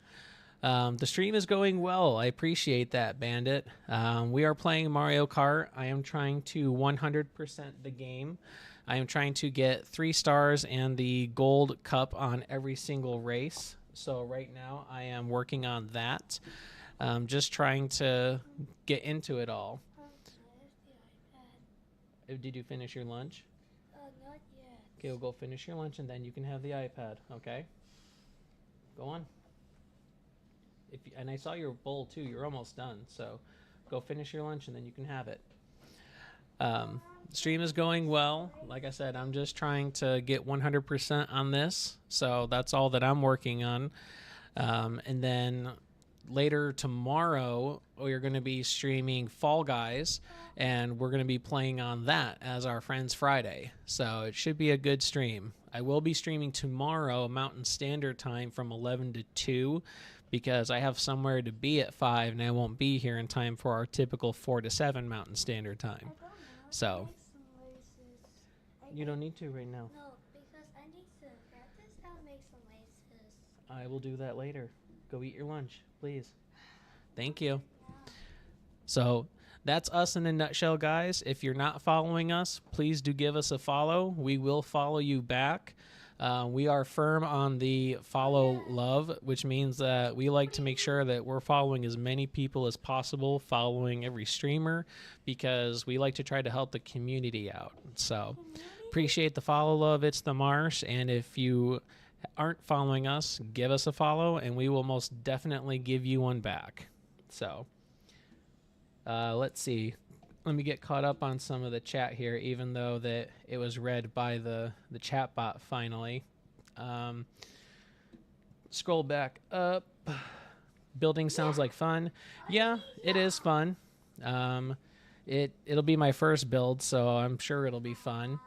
The stream is going well. I appreciate that, Bandit. We are playing Mario Kart. I am trying to 100% the game. I am trying to get 3 stars and the gold cup on every single race. So right now I am working on that. Just trying to get into it all. Did you finish your lunch? Not yet. Okay, we'll go finish your lunch and then you can have the iPad, okay? Go on. And I saw your bowl too. You're almost done. So go finish your lunch and then you can have it. Stream is going well. Like I said, I'm just trying to get 100% on this. So that's all that I'm working on. And then later tomorrow, we're going to be streaming Fall Guys, and we're going to be playing on that as our Friends Friday. So it should be a good stream. I will be streaming tomorrow Mountain Standard Time from 11 to 2 because I have somewhere to be at 5, and I won't be here in time for our typical 4 to 7 Mountain Standard Time. So you don't need to right now. No, because I need to practice how to make some laces. I will do that later. Go eat your lunch, please. Thank you. So that's us in a nutshell, guys. If you're not following us, please do give us a follow. We will follow you back. We are firm on the follow love, which means that we like to make sure that we're following as many people as possible, following every streamer, because we like to try to help the community out. So appreciate the follow love. It's the Marsh. And if you aren't following us, give us a follow and we will most definitely give you one back. So let's see. let me get caught up on some of the chat here, even though that it was read by the chat bot finally. Scroll back up. Building sounds like fun. Yeah, it is fun. It'll be my first build, so I'm sure it'll be fun.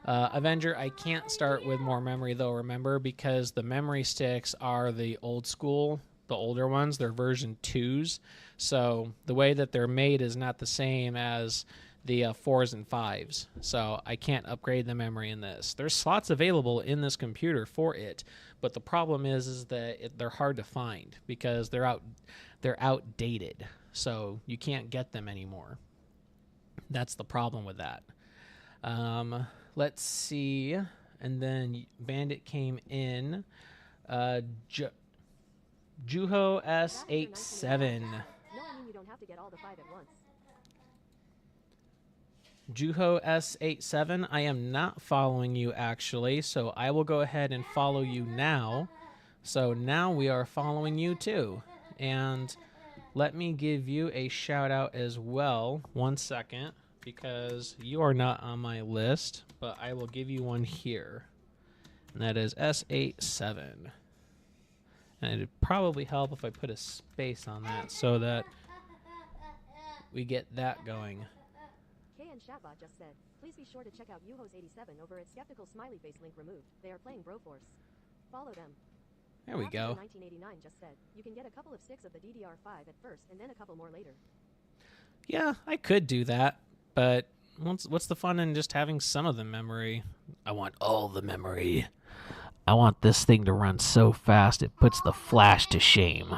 Avenger, I can't start with more memory though, remember, because the memory sticks are the old school, the older ones. They're version 2s. So the way that they're made is not the same as the 4s and 5s. So I can't upgrade the memory in this. There's slots available in this computer for it, but the problem is that they're hard to find because they're outdated. So you can't get them anymore. That's the problem with that. Let's see. And then Bandit came in. Juho S87. No, I mean you don't have to get all the 5 at once. Juho S87, I am not following you actually, so I will go ahead and follow you now. So now we are following you too. And let me give you a shout out as well. 1 second, because you are not on my list, but I will give you one here. And that is S87. And it'd probably help if I put a space on that so that we get that going. KnS'ers just said, please be sure to check out Yuhos87 over at Skeptical Smiley Face link removed. They are playing Broforce. Follow them. There we go. 1989 just said, you can get a couple of 6 of the DDR5 at first and then a couple more later. Yeah, I could do that, but what's the fun in just having some of the memory? I want all the memory. I want this thing to run so fast it puts the flash to shame.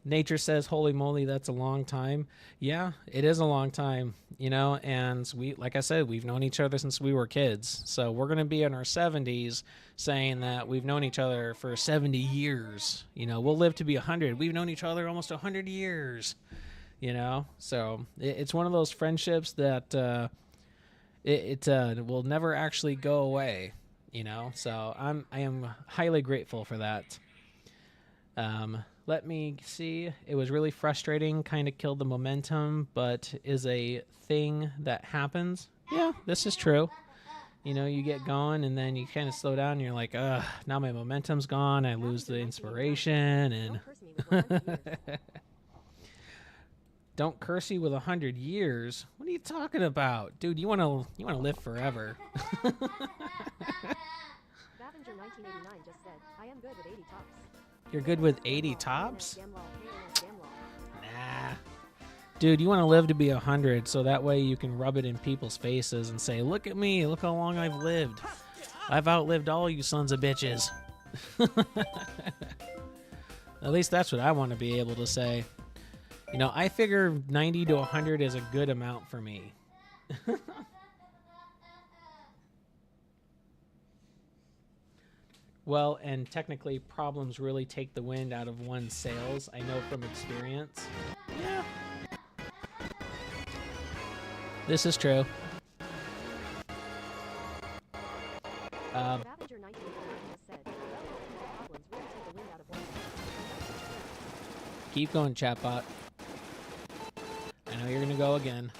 Nature says, holy moly, that's a long time. Yeah, it is a long time, you know, and we, like I said, we've known each other since we were kids. So we're going to be in our 70s saying that we've known each other for 70 years. You know, we'll live to be 100. We've known each other almost 100 years, you know. So it's one of those friendships that it will never actually go away, you know. So I am highly grateful for that. Let me see. It was really frustrating, kind of killed the momentum, but is a thing that happens. Yeah, this is true. You know, you get going and then you kind of slow down and you're like, ugh, now my momentum's gone. I lose the inspiration and don't curse you with 100 years. What are you talking about? Dude, you want to live forever. Bavinger 1989 just said, I am good with 80 tops. You're good with 80 tops? Nah. Dude, you want to live to be 100 so that way you can rub it in people's faces and say, look at me, look how long I've lived. I've outlived all you sons of bitches. At least that's what I want to be able to say. You know, I figure 90 to 100 is a good amount for me. Well, and technically, problems really take the wind out of one's sails. I know from experience. Yeah. This is true. Keep going, chatbot. I know you're going to go again.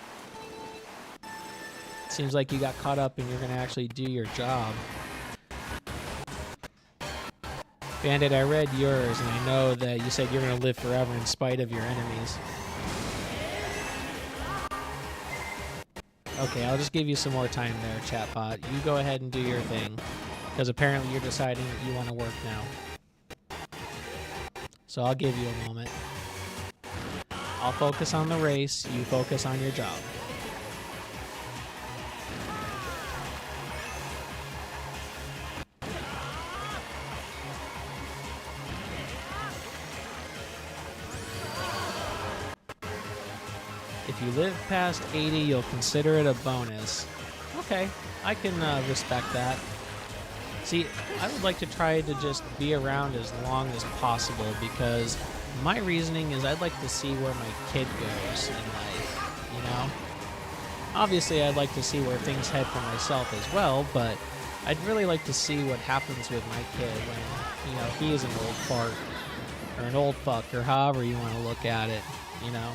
Seems like you got caught up and you're going to actually do your job. Bandit, I read yours, and I know that you said you're going to live forever in spite of your enemies. Okay, I'll just give you some more time there, chatbot. You go ahead and do your thing, because apparently you're deciding that you want to work now. So I'll give you a moment. I'll focus on the race, you focus on your job. If you live past 80, you'll consider it a bonus. Okay, I can respect that. See, I would like to try to just be around as long as possible because my reasoning is I'd like to see where my kid goes in life, you know? Obviously, I'd like to see where things head for myself as well, but I'd really like to see what happens with my kid when, you know, he is an old fart. or an old fuck, or however you want to look at it, you know.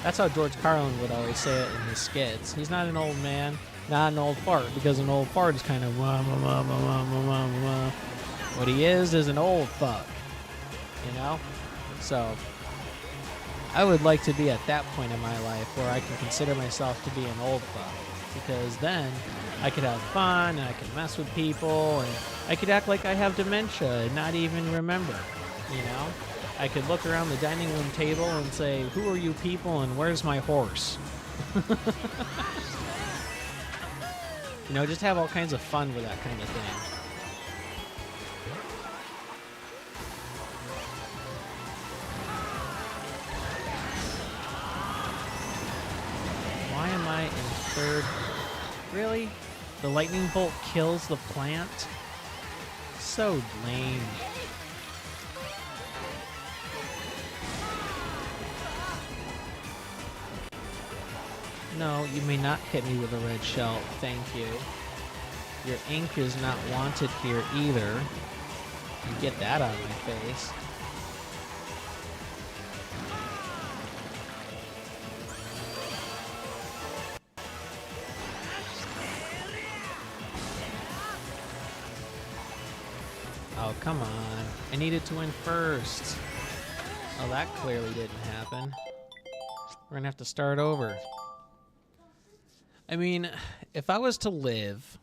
That's how George Carlin would always say it in his skits. He's not an old man, not an old fart, because an old fart is kind of wah, wah, wah, wah, wah, wah, wah, wah. What he is an old fuck, you know? So, I would like to be at that point in my life where I can consider myself to be an old fuck, because then I could have fun, and I could mess with people, and I could act like I have dementia and not even remember, you know? I could look around the dining room table and say, who are you people and where's my horse? You know, just have all kinds of fun with that kind of thing. Why am I in third? Really? The lightning bolt kills the plant? So lame. No, you may not hit me with a red shell, thank you. Your ink is not wanted here either. You get that out of my face. Oh, come on. I needed to win first. Oh, that clearly didn't happen. We're gonna have to start over. I mean, if I was to live...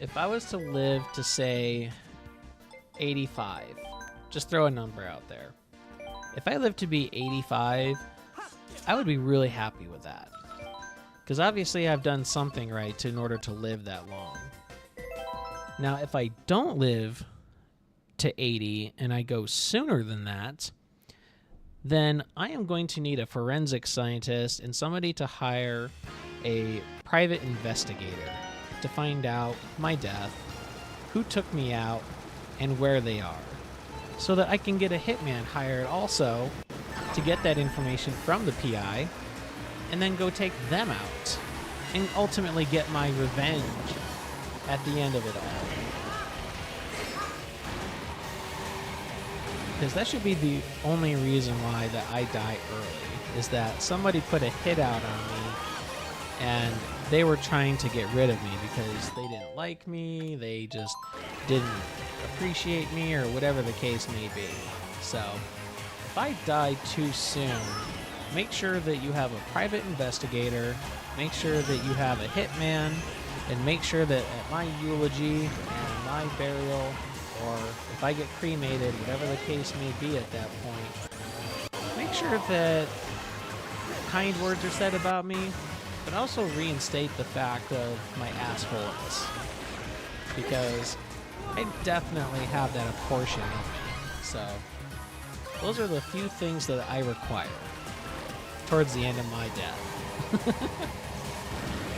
If I was to live to, say, 85, just throw a number out there. If I lived to be 85, I would be really happy with that. Because obviously I've done something right in order to live that long. Now, if I don't live to 80 and I go sooner than that, then I am going to need a forensic scientist and somebody to hire a private investigator to find out my death, who took me out, and where they are, so that I can get a hitman hired also to get that information from the PI and then go take them out and ultimately get my revenge at the end of it all. Because that should be the only reason why that I die early, is that somebody put a hit out on me and they were trying to get rid of me because they didn't like me, they just didn't appreciate me, or whatever the case may be. So, if I die too soon, make sure that you have a private investigator, make sure that you have a hitman, and make sure that at my eulogy and my burial, or if I get cremated, whatever the case may be at that point, make sure that kind words are said about me, but also reinstate the fact of my assholeness. Because I definitely have that a portion of me. So, those are the few things that I require towards the end of my death.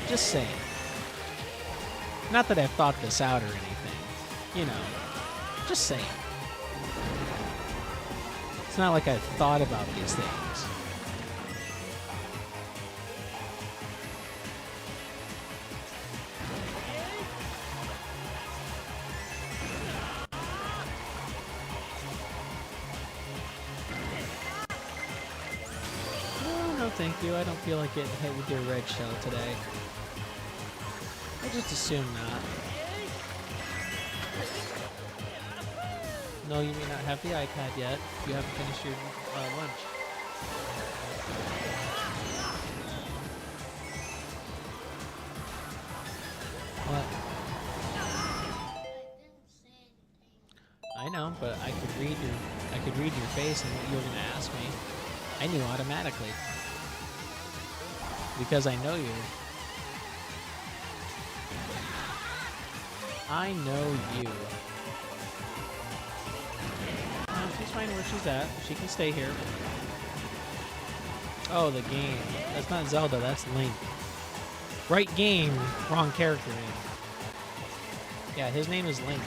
Just saying. Not that I've thought this out or anything. You know, just saying. It's not like I've thought about these things. No, thank you. I don't feel like getting hit with your red shell today. I just assume not. No, you may not have the iPad yet. You haven't finished your lunch. What? I know, but I could read your face and what you were going to ask me. I knew automatically. Because I know you. I know you. She's fine where she's at. She can stay here. Oh, the game. That's not Zelda, that's Link. Right game, wrong character name. Yeah, his name is Link.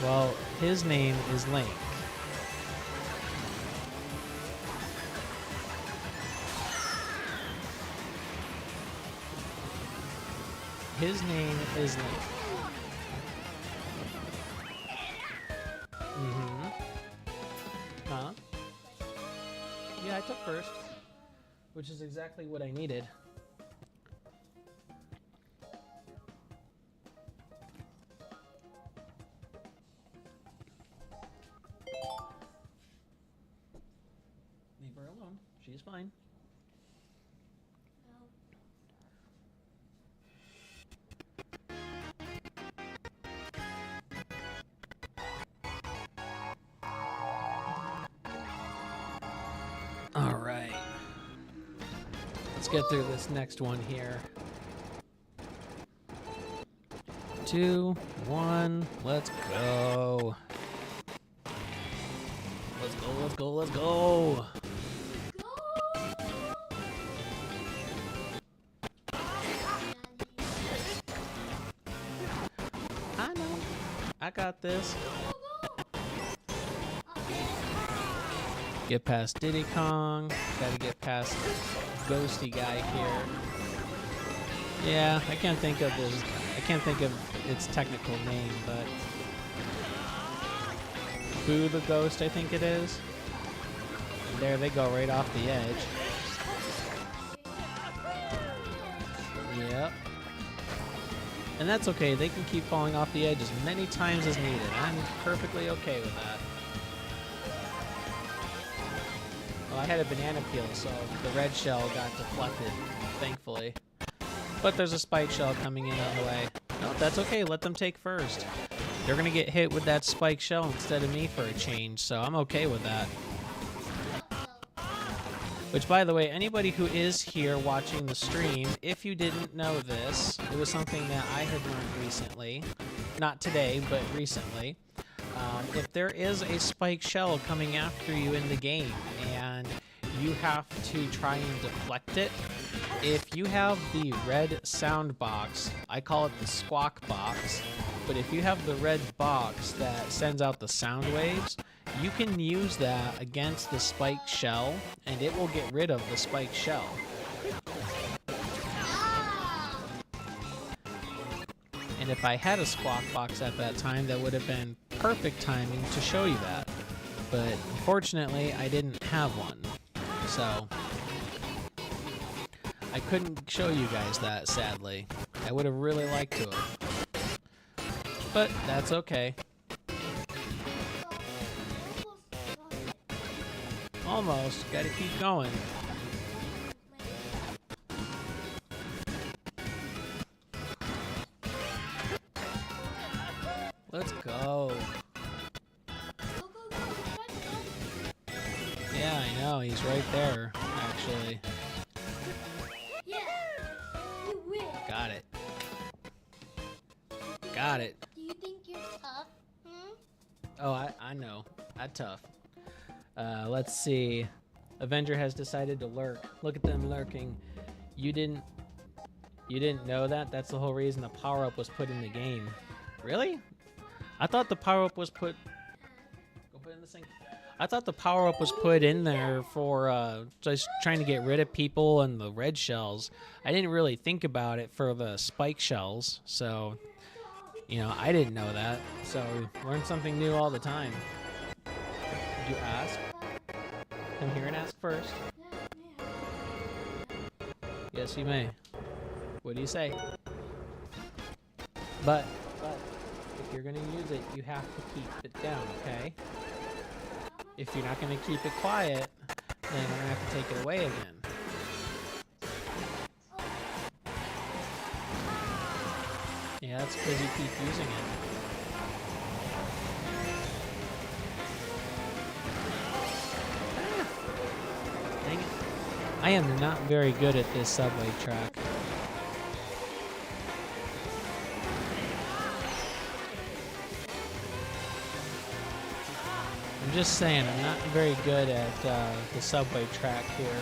Well, his name is Link. his name is Link. Mm-hmm. Huh? Yeah, I took first, which is exactly what I needed. Leave her alone. She's fine. All right. Let's get through this next one here. 2, 1, let's go. Let's go, let's go, let's go. I know. I got this. Get past Diddy Kong. Gotta get past Ghosty guy here. Yeah, I can't think of its technical name, but Boo the Ghost, I think it is. And there they go, right off the edge. Yep. And that's okay. They can keep falling off the edge as many times as needed. I'm perfectly okay with that. Well, I had a banana peel, so the red shell got deflected, thankfully. But there's a spike shell coming in on the way. No, that's okay. Let them take first. They're going to get hit with that spike shell instead of me for a change, so I'm okay with that. Which, by the way, anybody who is here watching the stream, if you didn't know this, it was something that I had learned recently. Not today, but recently. If there is a spike shell coming after you in the game and you have to try and deflect it, if you have the red sound box, I call it the squawk box, but if you have the red box that sends out the sound waves, you can use that against the spike shell and it will get rid of the spike shell. And if I had a squawk box at that time, that would have been perfect timing to show you that. But unfortunately, I didn't have one. So I couldn't show you guys that, sadly. I would have really liked to have. But that's okay. Almost. Gotta keep going. Let's go. Yeah, I know. He's right there, actually. Yeah, you win. Got it. Got it. Do you think you're tough? Oh, I know. I'm tough. Let's see. Avenger has decided to lurk. Look at them lurking. You didn't know that? That's the whole reason the power-up was put in the game. Really? I thought the power-up was put... Go put it in the sink. I thought the power-up was put in there for just trying to get rid of people and the red shells. I didn't really think about it for the spike shells, so... You know, I didn't know that. So, learn something new all the time. Did you ask? Come here and ask first. Yes, you may. What do you say? But, if you're going to use it, you have to keep it down, okay? If you're not going to keep it quiet, then we're going to have to take it away again. Yeah, that's because you keep using it. Dang it. I am not very good at this subway track. I'm just saying, I'm not very good at the subway track here.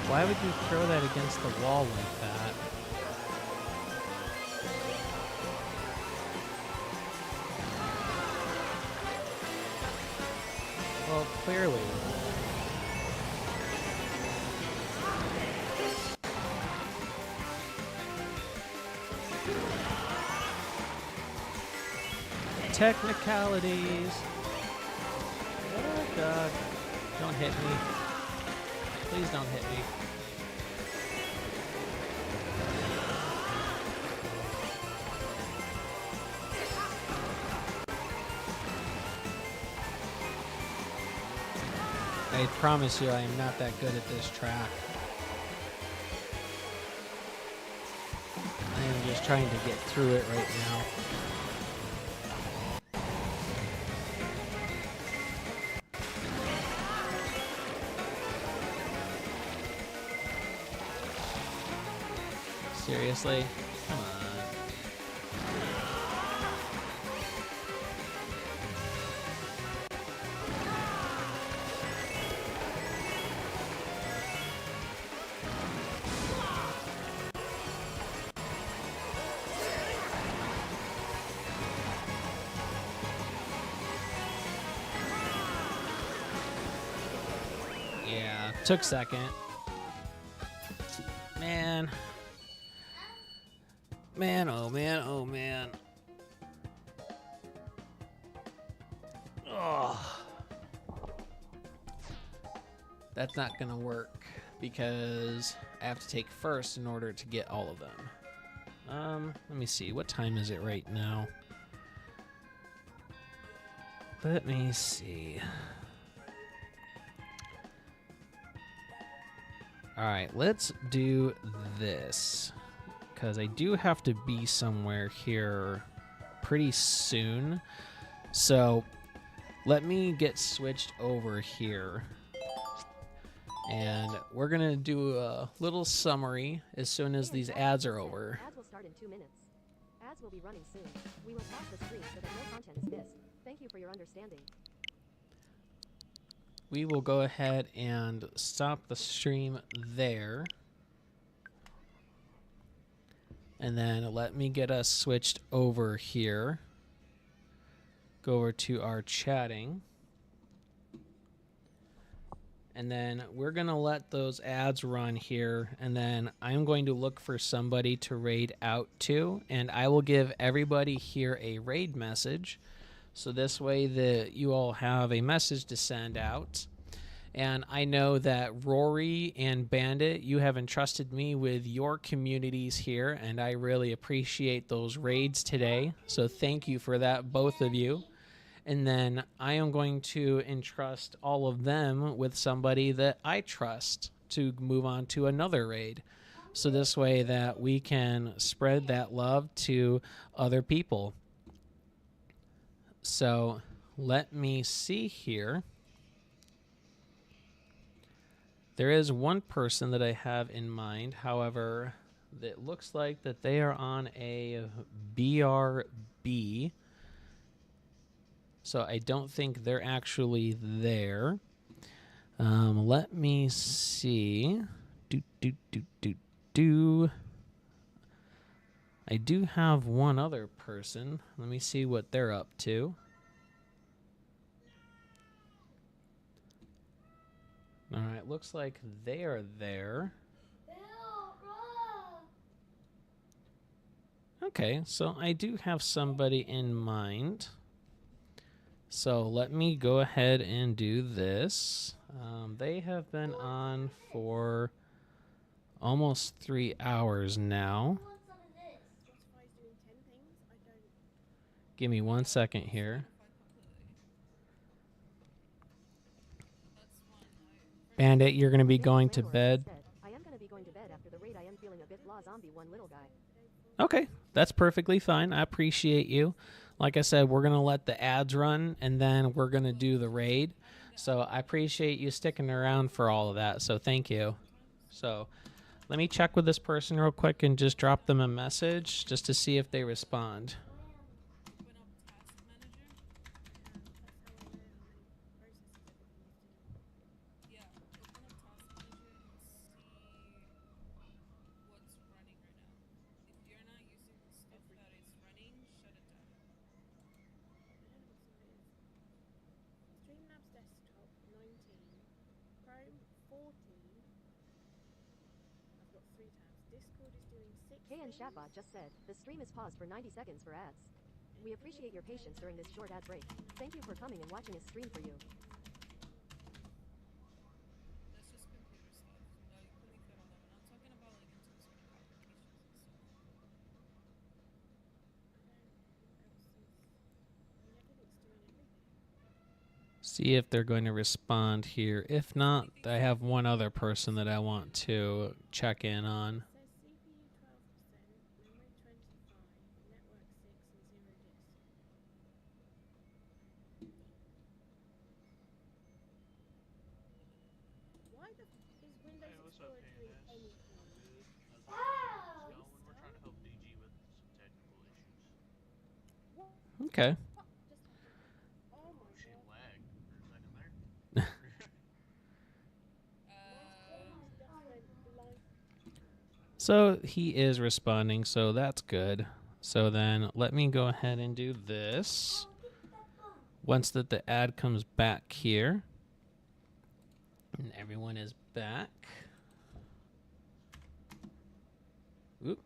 Why would you throw that against the wall like that? Well, clearly. Technicalities. Oh, God. Don't hit me. Please don't hit me. I promise you I am not that good at this track. I am just trying to get through it right now. Seriously? Come on. Yeah, took second. Man. Man, oh man, oh man. Ugh. That's not gonna work because I have to take first in order to get all of them. Let me see. What time is it right now? Let me see. Alright, let's do this. Because I do have to be somewhere here pretty soon. So let me get switched over here. And we're going to do a little summary as soon as these ads are over. Ads will start in 2 minutes. Ads will be running soon. We will pause the stream so that no content is missed. Thank you for your understanding. We will go ahead and stop the stream there. And then let me get us switched over here. Go over to our chatting. And then we're going to let those ads run here. And then I'm going to look for somebody to raid out to. And I will give everybody here a raid message. So this way that you all have a message to send out. And I know that Rory and Bandit, you have entrusted me with your communities here, and I really appreciate those raids today. So thank you for that, both of you. And then I am going to entrust all of them with somebody that I trust to move on to another raid. So this way that we can spread that love to other people. So let me see here. There is one person that I have in mind. However, it looks like that they are on a BRB. So I don't think they're actually there. Let me see. I do have one other person. Let me see what they're up to. All right, looks like they are there. Okay, so I do have somebody in mind. So let me go ahead and do this. They have been on for almost 3 hours now. Give me 1 second here. Bandit, you're going to be going to bed. I am going to be going to bed after the raid. I am feeling a bit blah zombie one little guy. Okay, that's perfectly fine. I appreciate you. Like I said, we're going to let the ads run, and then we're going to do the raid. So I appreciate you sticking around for all of that, so thank you. So let me check with this person real quick and just drop them a message just to see if they respond. Chrome 14. I've got 3 tabs. Discord is doing 6 KN things. Chatbot just said, the stream is paused for 90 seconds for ads. We appreciate your patience during this short ad break. Thank you for coming and watching us stream for you. That's just computer stuff. No, you can leave that on them. I'm not talking about like into the screen applications and stuff. Everything's doing everything. See if they're going to respond here. If not, I have one other person that I want to check in on. It says CPU 12%, memory 25, network 6 and 0 disk. Why the is Windows Explorer doing anything? Okay. What just happened? Oh my god. Uh, Just went blank. So he is responding, so that's good. So then let me go ahead and do this. Once that the ad comes back here, and everyone is back. Oop.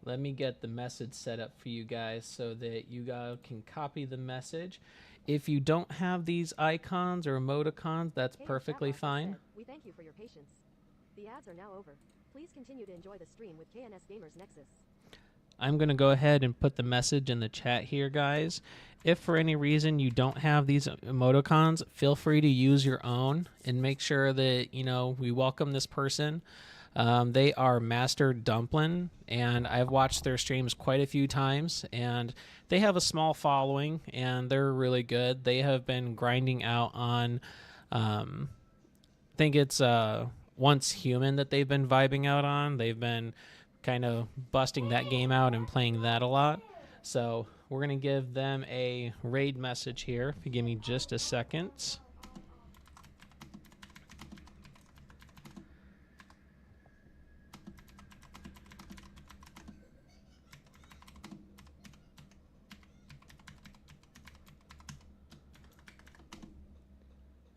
Let me get the message set up for you guys so that you guys can copy the message. If you don't have these icons or emoticons, that's KN perfectly Chatbot just fine. said, we thank you for your patience. The ads are now over. Please continue to enjoy the stream with KNS Gamers Nexus. I'm going to go ahead and put the message in the chat here, guys. If for any reason you don't have these emoticons, feel free to use your own and make sure that, you know, we welcome this person. They are Master Dumplin', and I've watched their streams quite a few times, and they have a small following, and they're really good. They have been grinding out on, I think it's Once Human that they've been vibing out on. They've been kind of busting that game out and playing that a lot. So we're going to give them a raid message here. If you give me just a second.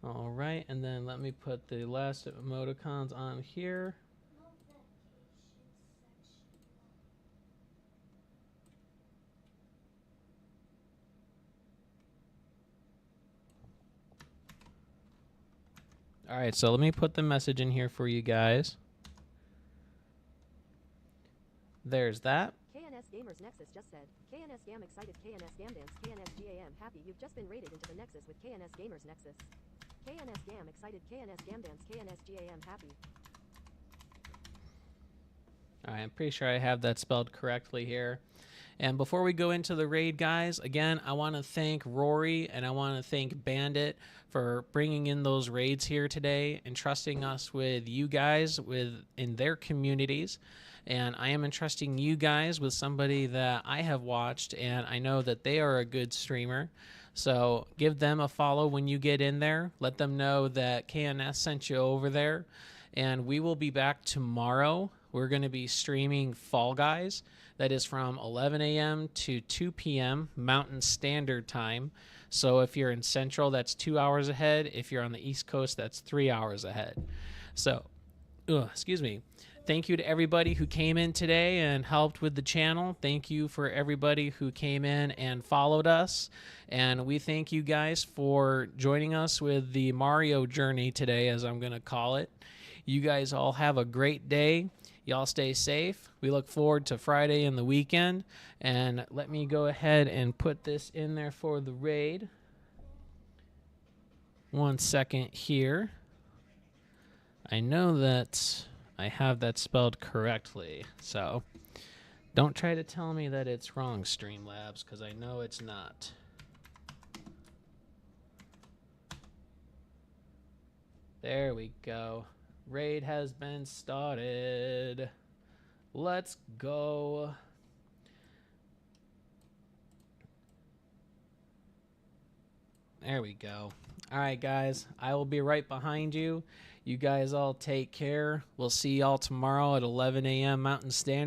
All right, and then let me put the last emoticons on here. All right, so let me put the message in here for you guys. There's that. KNS Gamers Nexus just said, KNS Gam excited, KNS Gam dance, KNS GAM happy. You've just been raided into the Nexus with KNS Gamers Nexus. KNS Gam excited, KNS Gam dance, KNS GAM happy. All right, I'm pretty sure I have that spelled correctly here. And before we go into the raid, guys, again, I want to thank Rory and I want to thank Bandit for bringing in those raids here today and trusting us with you guys in their communities. And I am entrusting you guys with somebody that I have watched, and I know that they are a good streamer. So give them a follow when you get in there. Let them know that KNS sent you over there. And we will be back tomorrow. We're going to be streaming Fall Guys. That is from 11 a.m. to 2 p.m. Mountain Standard Time. So if you're in Central, that's 2 hours ahead. If you're on the East Coast, that's 3 hours ahead. So, excuse me. Thank you to everybody who came in today and helped with the channel. Thank you for everybody who came in and followed us. And we thank you guys for joining us with the Mario journey today, as I'm going to call it. You guys all have a great day. Y'all stay safe. We look forward to Friday and the weekend. And let me go ahead and put this in there for the raid. 1 second here. I know that I have that spelled correctly, so don't try to tell me that it's wrong, Streamlabs, because I know it's not. There we go. Raid has been started. Let's go. There we go. All right, guys. I will be right behind you. You guys all take care. We'll see y'all tomorrow at 11 a.m. Mountain Standard.